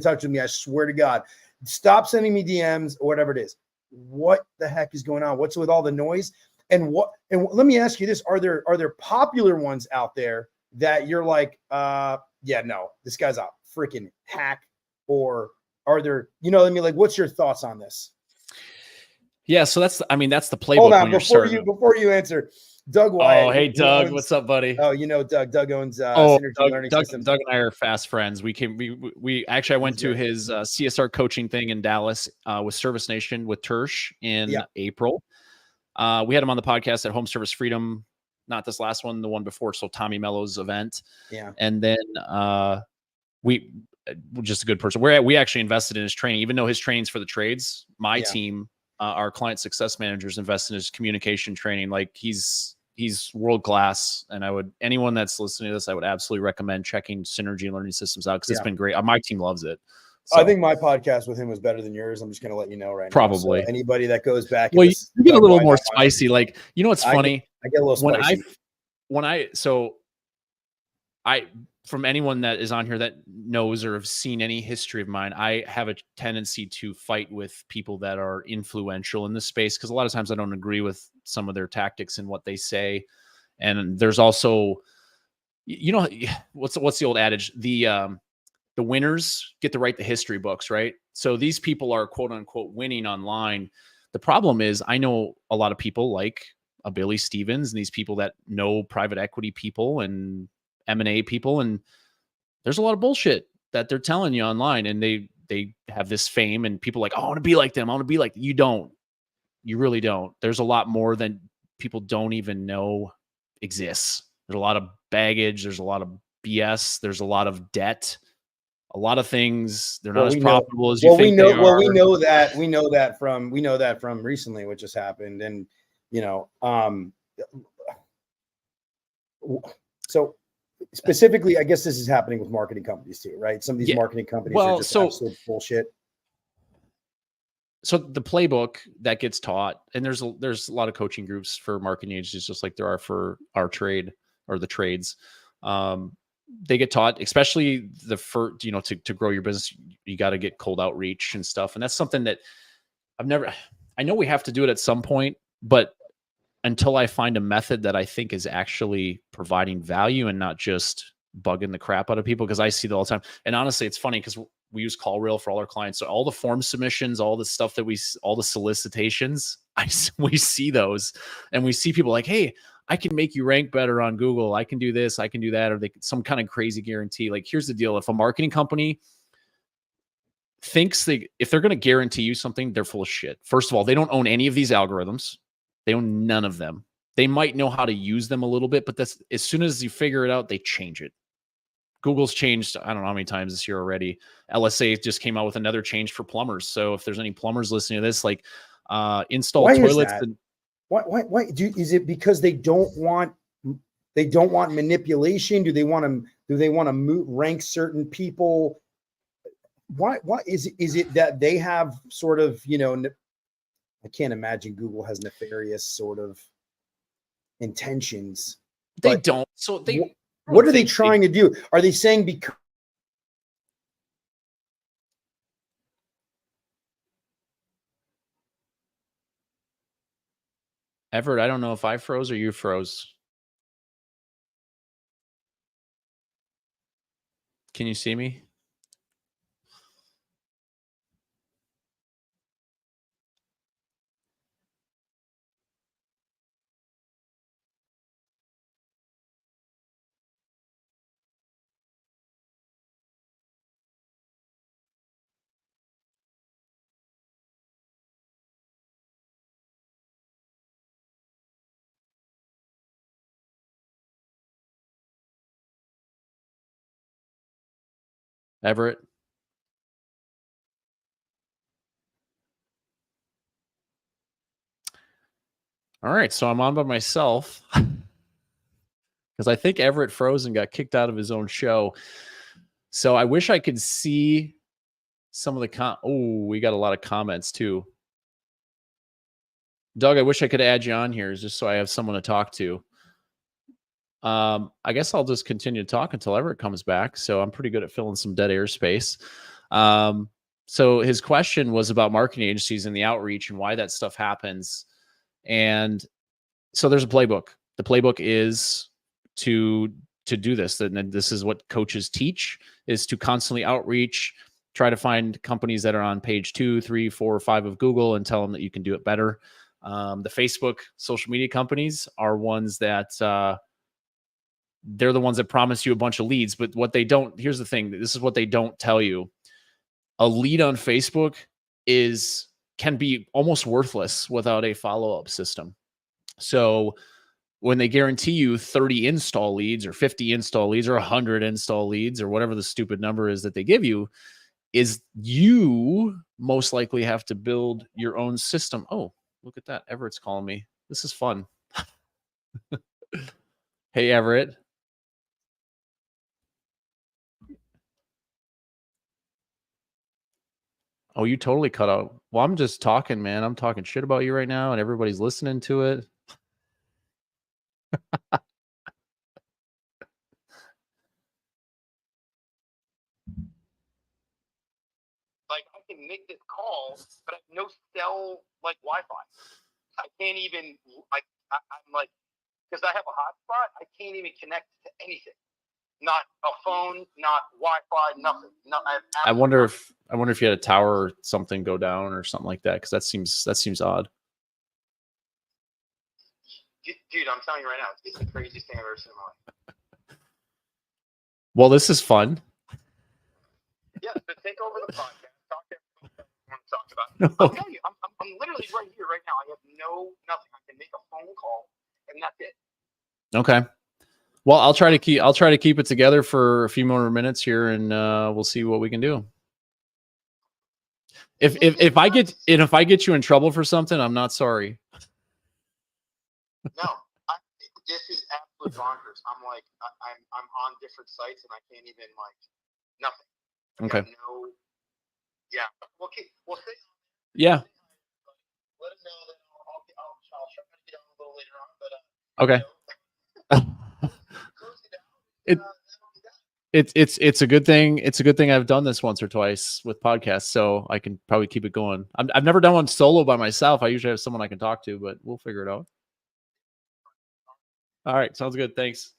touch with me, I swear to God, stop sending me DMs or whatever it is. What the heck is going on? What's with all the noise? And let me ask you this. Are there popular ones out there that you're like, no, this guy's a freaking hack? Or are there, like, what's your thoughts on this? Yeah. So that's the playbook. Hold on, before you answer, Doug Wyatt. Oh, hey, he Doug. owns, What's up, buddy? oh, you know Doug owns Oh, Synergy Doug, Learning Doug, Systems. Doug and I are fast friends. We actually, I went He's to great. his CSR coaching thing in Dallas with Service Nation with Tersh in April. We had him on the podcast at Home Service Freedom, not this last one, the one before. So Tommy Mello's event. Yeah. And then we just a good person. We actually invested in his training, even though his training's for the trades. My team, our client success managers, invest in his communication training. Like he's world class. And anyone that's listening to this, I would absolutely recommend checking Synergy Learning Systems out because it's been great. My team loves it. So, I think my podcast with him was better than yours. I'm just going to let you know right now. Probably. So anybody that goes back. Well, you get a little more spicy. Like, you know, what's funny? I get a little spicy. From anyone that is on here that knows or have seen any history of mine, I have a tendency to fight with people that are influential in this space because a lot of times I don't agree with some of their tactics and what they say. And there's also, you know, what's the old adage? The winners get to write the history books, right? So these people are quote unquote winning online. The problem is I know a lot of people like a Billy Stevens and these people that know private equity people and M&A people. And there's a lot of bullshit that they're telling you online. And they have this fame and people are like, oh, I want to be like them. I want to be like, you don't, you really don't. There's a lot more than people don't even know exists. There's a lot of baggage. There's a lot of BS. There's a lot of debt. A lot of things, they're not as profitable as you think they are. Well, we know that from recently, what just happened. And, you know, so specifically, I guess this is happening with marketing companies too, right? Some of these marketing companies are just absolute bullshit. So the playbook that gets taught, and there's a lot of coaching groups for marketing agencies, just like there are for our trade or the trades. They get taught, especially to grow your business, you got to get cold outreach and stuff. And that's something that I know we have to do it at some point, but until I find a method that I think is actually providing value and not just bugging the crap out of people, because I see that all the time. And honestly, it's funny because we use CallRail for all our clients. So all the form submissions, all the stuff that all the solicitations, we see those and we see people like, hey, I can make you rank better on Google. I can do this, I can do that, or some kind of crazy guarantee. Like, here's the deal. If a marketing company thinks if they're going to guarantee you something, they're full of shit. First of all, they don't own any of these algorithms. They own none of them. They might know how to use them a little bit, but that's as soon as you figure it out, they change it. Google's changed, I don't know how many times this year already. LSA just came out with another change for plumbers. So if there's any plumbers listening to this, like install toilets. Why is it because they don't want manipulation? Do they want to rank certain people? Why is it that they have sort of, you know, I can't imagine Google has nefarious sort of intentions. They don't. So what are they trying to do? Are they saying because Everett, I don't know if I froze or you froze. Can you see me? Everett? All right, so I'm on by myself because I think Everett froze and got kicked out of his own show. So I wish I could see some of the we got a lot of comments too. Doug, I wish I could add you on here just so I have someone to talk to. I guess I'll just continue to talk until Everett comes back. So I'm pretty good at filling some dead air space. So his question was about marketing agencies and the outreach and why that stuff happens. And so there's a playbook. The playbook is to do this. And this is what coaches teach, is to constantly outreach, try to find companies that are on page 2, 3, 4, or 5 of Google and tell them that you can do it better. The Facebook social media companies are ones that they're the ones that promise you a bunch of leads, but what they don't, here's the thing, this is what they don't tell you. A lead on Facebook can be almost worthless without a follow-up system. So when they guarantee you 30 install leads or 50 install leads or 100 install leads or whatever the stupid number is that they give you, is you most likely have to build your own system. Oh, look at that. Everett's calling me. This is fun. Hey, Everett. Oh, you totally cut out. Well, I'm just talking, man. I'm talking shit about you right now, and everybody's listening to it. Like, I can make this call, but I have no cell, like, Wi-Fi. I can't even, I'm like, because I have a hotspot, I can't even connect to anything. Not a phone, not Wi-Fi, nothing. No, I wonder if you had a tower or something go down or something like that, because that seems odd. Dude, I'm telling you right now, it's the craziest thing I've ever seen in my life. Well, this is fun. Yeah, so take over the podcast. Talk to everyone you want to talk about. I'll tell you, I'm literally right here, right now. I have nothing. I can make a phone call, and that's it. Okay. Well, I'll try to keep it together for a few more minutes here, and we'll see what we can do. If I get you in trouble for something, I'm not sorry. No, this is absolute bonkers. I'm like, I'm on different sites and I can't even nothing. Okay. Yeah. We'll see. Yeah. Let us know that I'll try to get on a little later on, but It's a good thing. It's a good thing I've done this once or twice with podcasts, so I can probably keep it going. I've never done one solo by myself. I usually have someone I can talk to, but we'll figure it out. All right, sounds good. Thanks.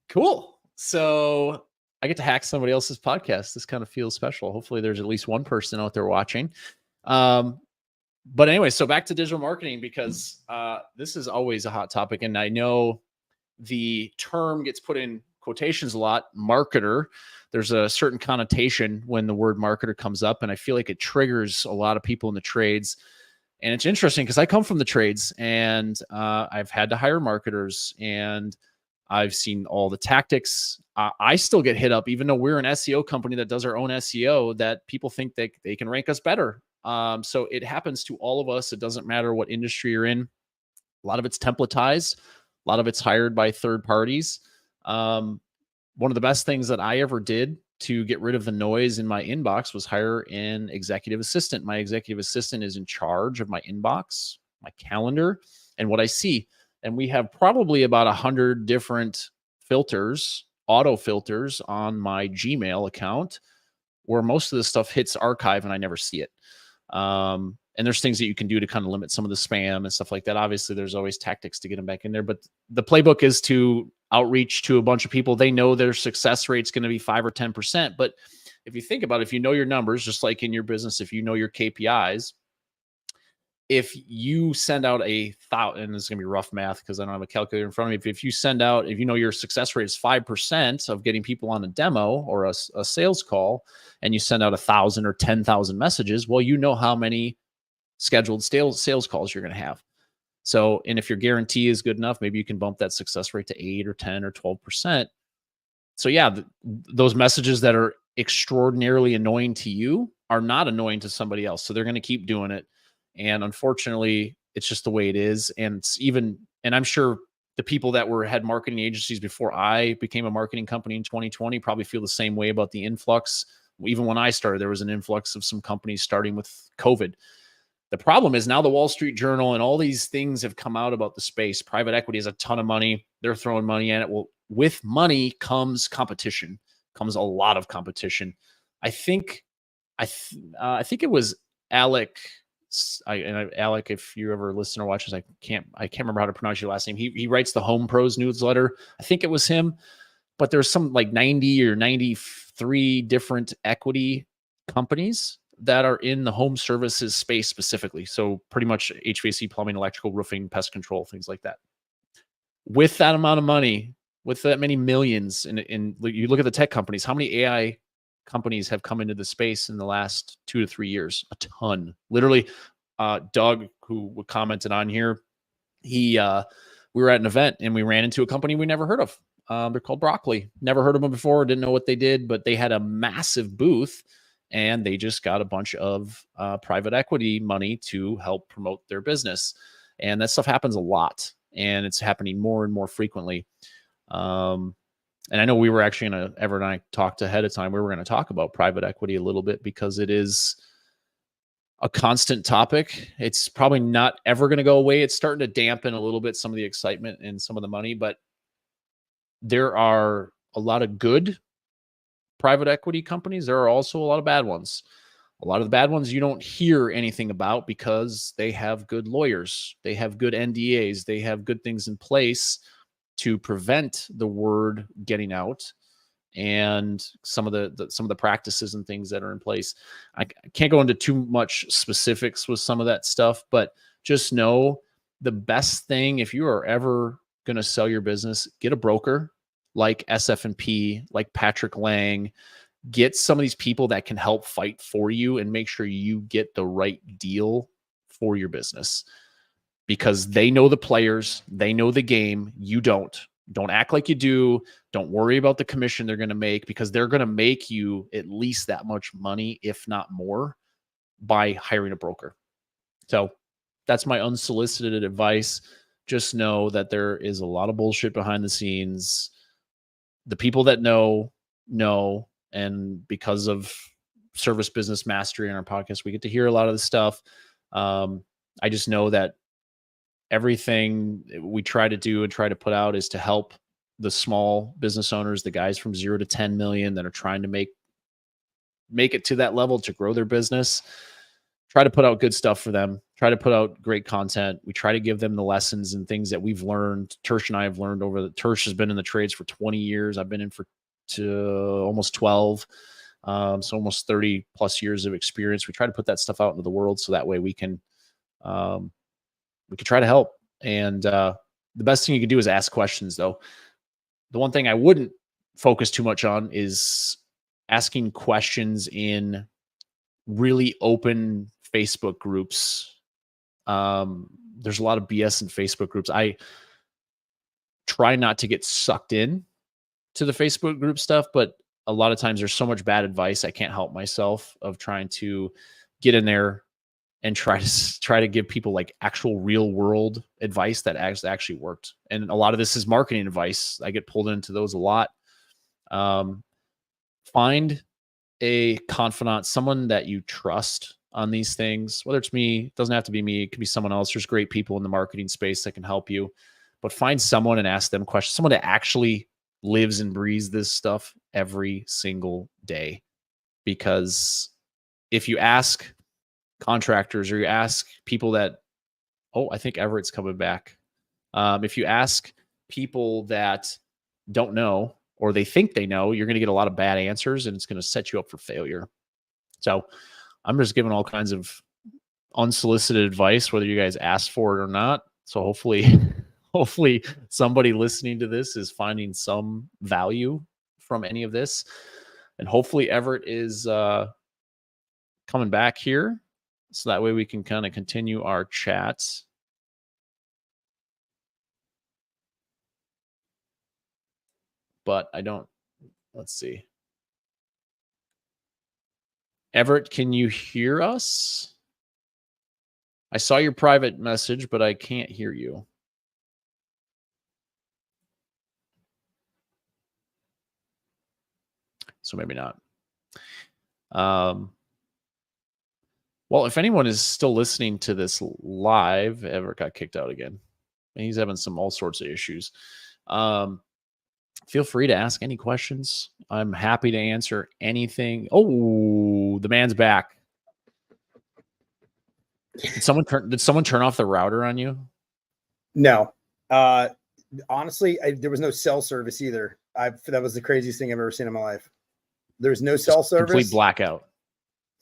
Cool. So I get to hack somebody else's podcast. This kind of feels special. Hopefully, there's at least one person out there watching. But anyway, so back to digital marketing, because this is always a hot topic, and I know the term gets put in quotations a lot, marketer. There's a certain connotation when the word marketer comes up, and I feel like it triggers a lot of people in the trades. And it's interesting because I come from the trades, and I've had to hire marketers, and I've seen all the tactics. I still get hit up, even though we're an SEO company that does our own SEO, that people think they can rank us better. So it happens to all of us. It doesn't matter what industry you're in. A lot of it's templatized. A lot of it's hired by third parties. One of the best things that I ever did to get rid of the noise in my inbox was hire an executive assistant. My executive assistant is in charge of my inbox, my calendar, and what I see. And we have probably about 100 different filters, auto filters on my Gmail account, where most of the stuff hits archive and I never see it. And there's things that you can do to kind of limit some of the spam and stuff like that. Obviously, there's always tactics to get them back in there, but the playbook is to outreach to a bunch of people. They know their success rate is going to be 5 or 10%. But if you think about it, if you know your numbers, just like in your business, if you know your KPIs, if you send out and this is going to be rough math because I don't have a calculator in front of me. If you know your success rate is 5% of getting people on a demo or a sales call, and you send out 1,000 or 10,000 messages, well, you know how many scheduled sales calls you're going to have. So, and if your guarantee is good enough, maybe you can bump that success rate to 8 or 10 or 12%. So yeah, those messages that are extraordinarily annoying to you are not annoying to somebody else. So they're going to keep doing it. And unfortunately, it's just the way it is. And I'm sure the people that had marketing agencies before I became a marketing company in 2020 probably feel the same way about the influx. Even when I started, there was an influx of some companies starting with COVID. The problem is now the Wall Street Journal and all these things have come out about the space. Private equity has a ton of money. They're throwing money at it. Well, with money comes competition, comes a lot of competition. I think it was Alec. Alec, if you ever listen or watch this, I can't remember how to pronounce your last name. He writes the Home Pros newsletter. I think it was him, but there's some like 90 or 93 different equity companies that are in the home services space specifically. So pretty much HVAC, plumbing, electrical, roofing, pest control, things like that. With that amount of money, with that many millions, and you look at the tech companies, how many AI companies have come into the space in the last 2 to 3 years? A ton. Literally, Doug, who commented on here, we were at an event and we ran into a company we never heard of. They're called Broccoli. Never heard of them before, didn't know what they did, but they had a massive booth and they just got a bunch of private equity money to help promote their business. And that stuff happens a lot, and it's happening more and more frequently. And I know we were actually going to, Everett and I talked ahead of time, we were going to talk about private equity a little bit because it is a constant topic. It's probably not ever going to go away. It's starting to dampen a little bit some of the excitement and some of the money, but there are a lot of good private equity companies. There are also a lot of bad ones. A lot of the bad ones you don't hear anything about because they have good lawyers. They have good NDAs. They have good things in place to prevent the word getting out, and some of the practices and things that are in place. I can't go into too much specifics with some of that stuff, but just know the best thing, if you are ever going to sell your business, get a broker like SF&P, like Patrick Lang. Get some of these people that can help fight for you and make sure you get the right deal for your business, because they know the players, they know the game. You don't. Don't act like you do. Don't worry about the commission they're going to make, because they're going to make you at least that much money, if not more, by hiring a broker. So that's my unsolicited advice. Just know that there is a lot of bullshit behind the scenes. The people that know. And because of Service Business Mastery on our podcast, we get to hear a lot of the stuff. I just know that everything we try to do and try to put out is to help the small business owners, the guys from 0 to 10 million that are trying to make it to that level to grow their business. Try to put out good stuff for them. Try to put out great content. We try to give them the lessons and things that we've learned. Tersh and I have learned Tersh has been in the trades for 20 years. I've been in for almost 12. So almost 30 plus years of experience. We try to put that stuff out into the world so that way we can try to help. And the best thing you can do is ask questions, though. The one thing I wouldn't focus too much on is asking questions in really open Facebook groups. There's a lot of BS in Facebook groups. I try not to get sucked in to the Facebook group stuff, but a lot of times there's so much bad advice I can't help myself of trying to get in there and try to give people like actual real world advice that actually worked. And a lot of this is marketing advice. I get pulled into those a lot. Find a confidant, someone that you trust on these things, whether it's me, it doesn't have to be me. It could be someone else. There's great people in the marketing space that can help you, but find someone and ask them questions, someone that actually lives and breathes this stuff every single day. Because if you ask contractors or you ask people that, I think Everett's coming back. If you ask people that don't know or they think they know, you're going to get a lot of bad answers and it's going to set you up for failure. So I'm just giving all kinds of unsolicited advice, whether you guys asked for it or not. So hopefully somebody listening to this is finding some value from any of this. And hopefully Everett is coming back here, so that way we can kind of continue our chats. But let's see. Everett, can you hear us? I saw your private message, but I can't hear you. So maybe not. Well, if anyone is still listening to this live, Everett got kicked out again. He's having all sorts of issues. Feel free to ask any questions. I'm happy to answer anything. Oh, the man's back. Did someone turn off the router on you? No. Honestly, there was no cell service either. That was the craziest thing I've ever seen in my life. There's no cell service. Complete blackout.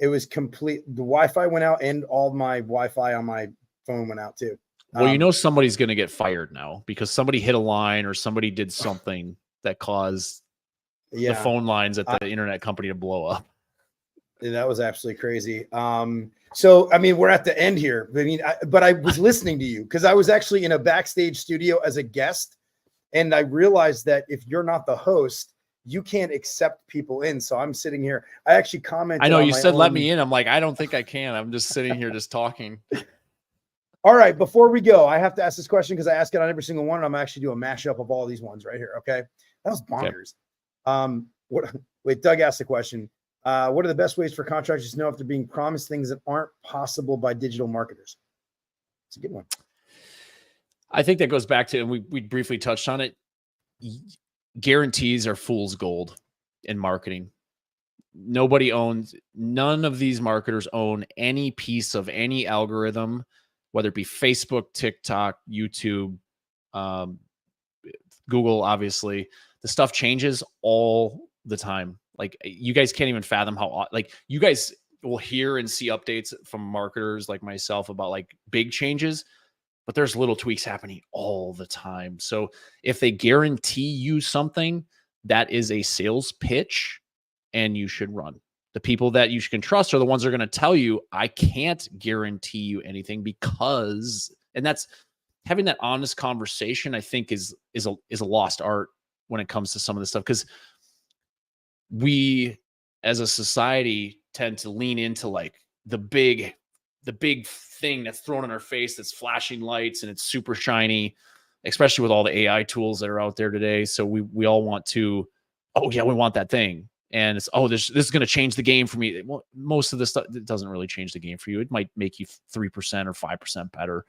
It was complete. The Wi-Fi went out, and all my Wi-Fi on my phone went out too. Well, you know somebody's going to get fired now because somebody hit a line or somebody did something that caused the phone lines at the internet company to blow up. That was absolutely crazy. So, I mean, we're at the end here. I mean, but I was listening to you because I was actually in a backstage studio as a guest, and I realized that if you're not the host, you can't accept people in. So I'm sitting here. I actually commented. I know you said let me in. I'm like, I don't think I can. I'm just sitting here just talking. All right, before we go, I have to ask this question because I ask it on every single one, and I'm actually doing a mashup of all these ones right here. Okay, that was bonkers. Okay. Wait, Doug asked the question. What are the best ways for contractors to know if they're being promised things that aren't possible by digital marketers? It's a good one. I think that goes back to, and we briefly touched on it. Guarantees are fool's gold in marketing. None of these marketers own any piece of any algorithm, whether it be Facebook, TikTok, YouTube, Google, obviously. The stuff changes all the time. Like, you guys can't even fathom how, like, you guys will hear and see updates from marketers like myself about like big changes, but there's little tweaks happening all the time. So if they guarantee you something, that is a sales pitch and you should run. The people that you can trust are the ones that are going to tell you, I can't guarantee you anything because, and that's having that honest conversation, I think is a lost art when it comes to some of this stuff. Because we as a society tend to lean into like the big thing that's thrown in our face, that's flashing lights and it's super shiny, especially with all the AI tools that are out there today. So we all want to, oh yeah, we want that thing. And it's, oh, this is going to change the game for me. Well, most of this stuff, it doesn't really change the game for you. It might make you 3% or 5% better.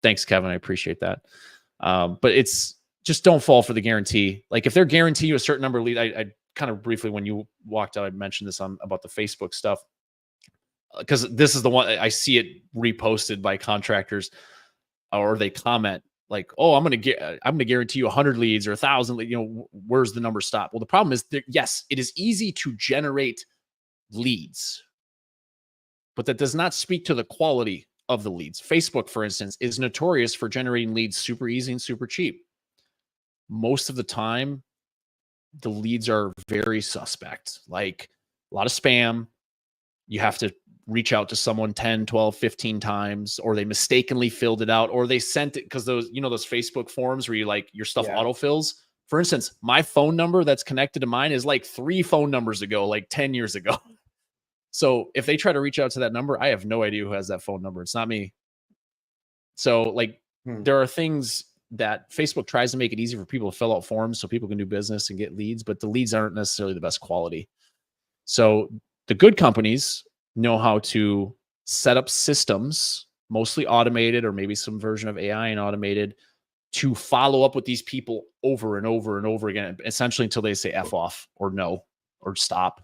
Thanks, Kevin. I appreciate that. But it's just, don't fall for the guarantee. Like if they're guarantee you a certain number of leads, I kind of briefly, when you walked out, I mentioned this about the Facebook stuff, because this is the one I see it reposted by contractors, or they comment like, oh, I'm going to guarantee you 100 leads or 1,000 leads. You know, where's the number stop? Well, the problem is that, yes, it is easy to generate leads, but that does not speak to the quality of the leads. Facebook, for instance, is notorious for generating leads super easy and super cheap. Most of the time, the leads are very suspect, like a lot of spam. You have to reach out to someone 10, 12, 15 times, or they mistakenly filled it out, or they sent it because those Facebook forms where you like your stuff autofills. For instance, my phone number that's connected to mine is like 3 phone numbers ago, like 10 years ago. So if they try to reach out to that number, I have no idea who has that phone number. It's not me. So like there are things that Facebook tries to make it easy for people to fill out forms so people can do business and get leads, but the leads aren't necessarily the best quality. So the good companies know how to set up systems, mostly automated or maybe some version of AI and automated, to follow up with these people over and over and over again, essentially until they say F off or no or stop.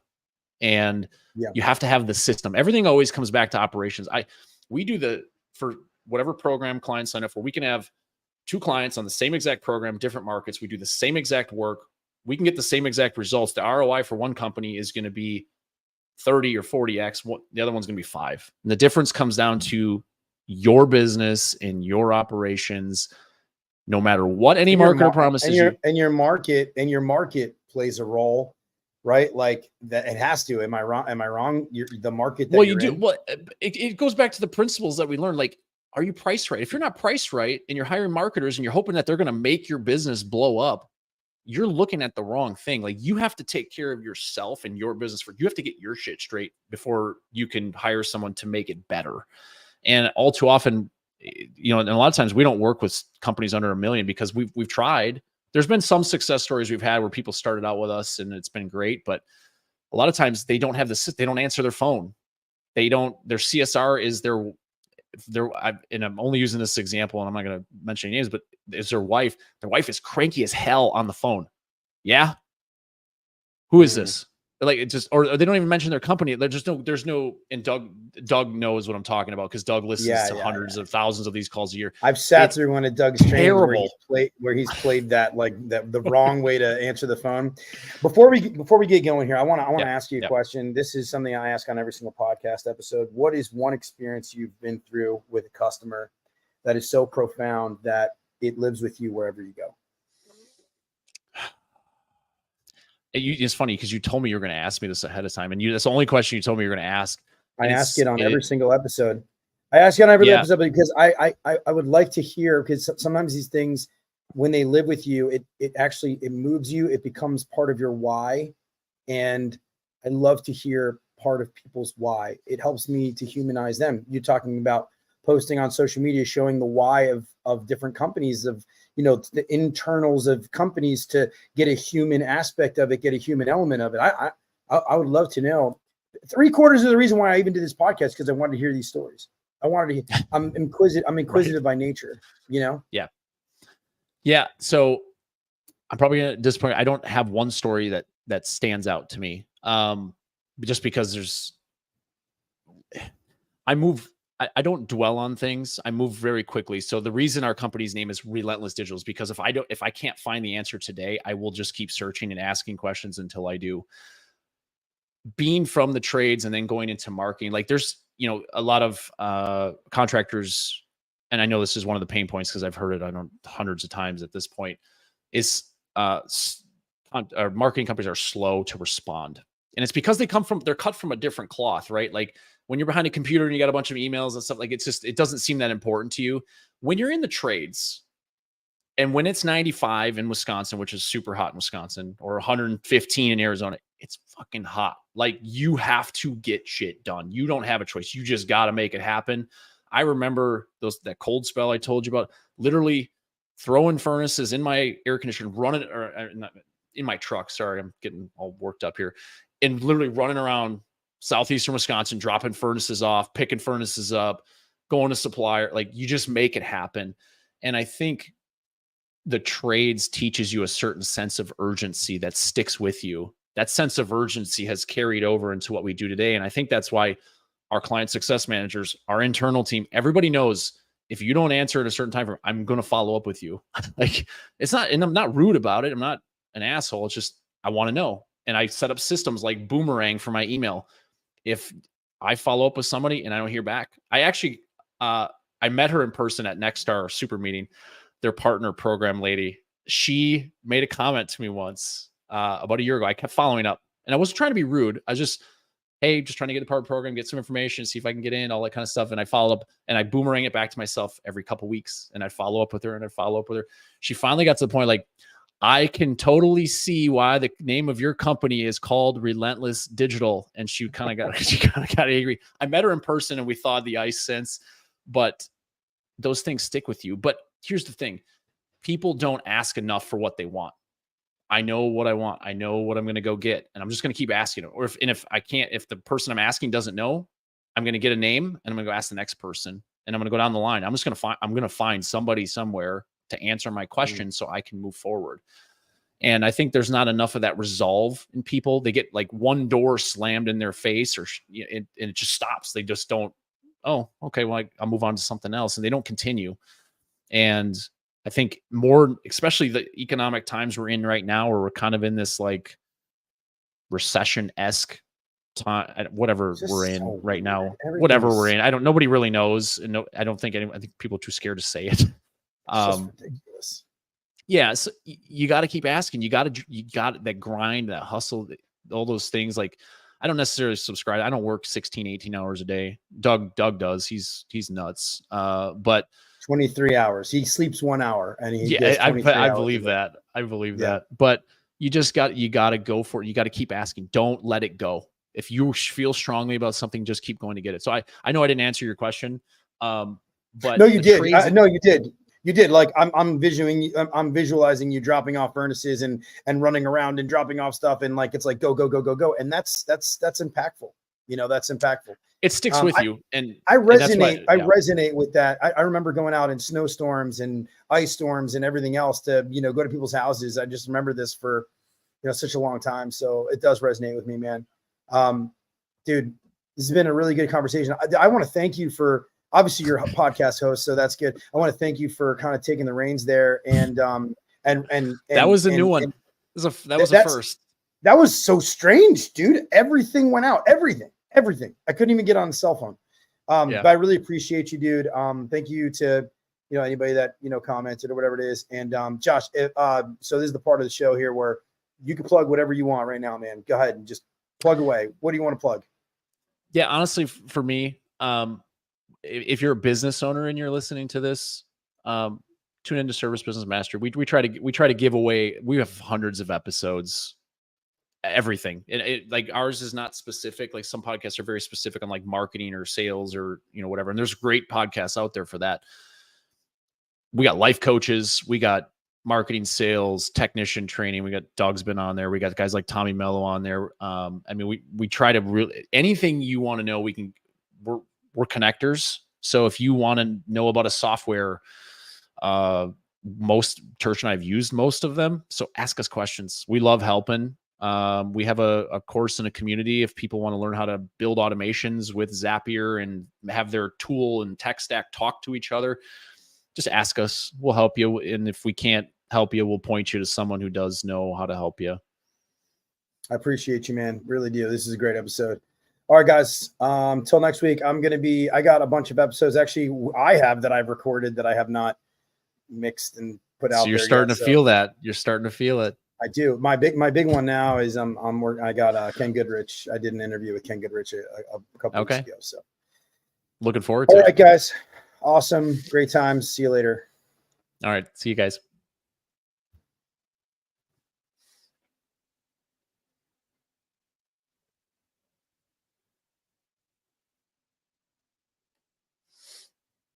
And you have to have the system. Everything always comes back to operations. We do for whatever program clients sign up for, we can have 2 clients on the same exact program, different markets. We do the same exact work. We can get the same exact results. The ROI for one company is going to be 30 or 40x. The other one's going to be 5. And the difference comes down to your business and your operations, no matter what any marketer promises you. And your market plays a role, right? Like that, it has to. Am I wrong? The market that well, you do. Well, it goes back to the principles that we learned. Like, are you priced right? If you're not priced right and you're hiring marketers and you're hoping that they're going to make your business blow up, you're looking at the wrong thing. Like, you have to take care of yourself and your business you have to get your shit straight before you can hire someone to make it better. And all too often, and a lot of times we don't work with companies under $1 million because we've tried. There's been some success stories we've had where people started out with us and it's been great, but a lot of times they don't answer their phone. Their CSR is and I'm only using this example and I'm not going to mention any names, but is their wife is cranky as hell on the phone. Yeah. Who is this? Like it just, or they don't even mention their company. There's no, and Doug knows what I'm talking about because Doug listens to hundreds of thousands of these calls a year. I've sat through one of Doug's trainings where he's played that like the wrong way to answer the phone. Before we get going here, I want to ask you a question. This is something I ask on every single podcast episode. What is one experience you've been through with a customer that is so profound that it lives with you wherever you go? It's funny because you told me you were going to ask me this ahead of time, and that's the only question you told me you were going to ask. I ask it on every single episode. I ask you on every episode because I would like to hear, because sometimes these things, when they live with you, it actually moves you. It becomes part of your why, and I love to hear part of people's why. It helps me to humanize them. You're talking about posting on social media, showing the why of different companies, of the internals of companies, to get a human aspect of it, get a human element of it. I would love to know. 3/4 of the reason why I even did this podcast, because I wanted to hear these stories. I'm inquisitive by nature, Yeah. So I'm probably going to disappoint. I don't have one story that stands out to me. Just because I don't dwell on things. I move very quickly. So the reason our company's name is Relentless Digital is because if I can't find the answer today, I will just keep searching and asking questions until I do. Being from the trades and then going into marketing, like there's, a lot of contractors, and I know this is one of the pain points because I've heard it, I don't hundreds of times at this point, is marketing companies are slow to respond. And it's because they're cut from a different cloth, right? Like when you're behind a computer and you got a bunch of emails and stuff, like it doesn't seem that important to you. When you're in the trades and when it's 95 in Wisconsin, which is super hot in Wisconsin, or 115 in Arizona, it's fucking hot. Like you have to get shit done. You don't have a choice. You just got to make it happen. I remember that cold spell I told you about, literally throwing furnaces in my air conditioner, running in my truck. Sorry, I'm getting all worked up here. And literally running around southeastern Wisconsin, dropping furnaces off, picking furnaces up, going to supplier. Like you just make it happen. And I think the trades teaches you a certain sense of urgency that sticks with you. That sense of urgency has carried over into what we do today. And I think that's why our client success managers, our internal team, everybody knows if you don't answer at a certain time frame, I'm going to follow up with you. Like it's not, and I'm not rude about it. I'm not an asshole. It's just, I want to know. And I set up systems like Boomerang for my email. If I follow up with somebody and I don't hear back, I actually, I met her in person at Nexstar Super Meeting, their partner program lady. She made a comment to me once about a year ago. I kept following up and I wasn't trying to be rude. I was just, hey, just trying to get a partner program, get some information, see if I can get in, all that kind of stuff. And I follow up and I boomerang it back to myself every couple of weeks. And I'd follow up with her and I'd follow up with her. She finally got to the point, like, I can totally see why the name of your company is called Relentless Digital. And she kind of got angry. I met her in person and we thawed the ice since, but those things stick with you. But here's the thing. People don't ask enough for what they want. I know what I want. I know what I'm going to go get. And I'm just going to keep asking it. Or if the person I'm asking doesn't know, I'm going to get a name and I'm going to go ask the next person. And I'm going to go down the line. I'm going to find somebody somewhere to answer my question so I can move forward. And I think there's not enough of that resolve in people. They get like one door slammed in their face and it just stops. They just don't, oh, okay, well, I'll move on to something else. And they don't continue. And I think more, especially the economic times we're in right now, where we're kind of in this like recession-esque time, whatever we're in right now, whatever we're in. Nobody really knows. And I think people are too scared to say it. Ridiculous. Yeah. So you got to keep asking. You got that grind, that hustle, all those things. Like I don't necessarily subscribe. I don't work 16, 18 hours a day. Doug does. He's nuts. But 23 hours. He sleeps 1 hour and I believe that. I believe that. But you got to go for it. You got to keep asking. Don't let it go. If you feel strongly about something, just keep going to get it. So I know I didn't answer your question. But no, you did. No, you did. You did. Like I'm visualizing you dropping off furnaces and running around and dropping off stuff. And like, it's like, go. And that's impactful. That's impactful. It sticks with you. And I resonate. I resonate with that. I remember going out in snowstorms and ice storms and everything else to, go to people's houses. I just remember this for such a long time. So it does resonate with me, man. Dude, this has been a really good conversation. I want to thank you for, obviously you're a podcast host, so that's good. I want to thank you for kind of taking the reins there. And that was a new one. That was a first. That was so strange, dude. Everything went out. Everything. I couldn't even get on the cell phone. But I really appreciate you, dude. Thank you to, anybody that, commented or whatever it is. And Josh, so this is the part of the show here where you can plug whatever you want right now, man. Go ahead and just plug away. What do you want to plug? Yeah, honestly, for me, if you're a business owner and you're listening to this, tune into Service Business Master. We try to give away. We have hundreds of episodes. Everything, and like ours is not specific. Like some podcasts are very specific on like marketing or sales or whatever. And there's great podcasts out there for that. We got life coaches, we got marketing, sales, technician training. We got Doug's been on there. We got guys like Tommy Mello on there. I mean, we try to really anything you want to know. We're connectors. So if you want to know about a software, Church and I've used most of them. So ask us questions. We love helping. We have a course in a community if people want to learn how to build automations with Zapier and have their tool and tech stack talk to each other. Just ask us. We'll help you. And if we can't help you, we'll point you to someone who does know how to help you. I appreciate you, man. Really do. This is a great episode. All right, guys. Till next week, I got a bunch of episodes. Actually, I have that I've recorded that I have not mixed and put out. So you're starting to feel that. You're starting to feel it. I do. My big one now is I got Ken Goodrich. I did an interview with Ken Goodrich a couple weeks ago. So looking forward to it. All right, guys. Awesome. Great times. See you later. All right. See you guys.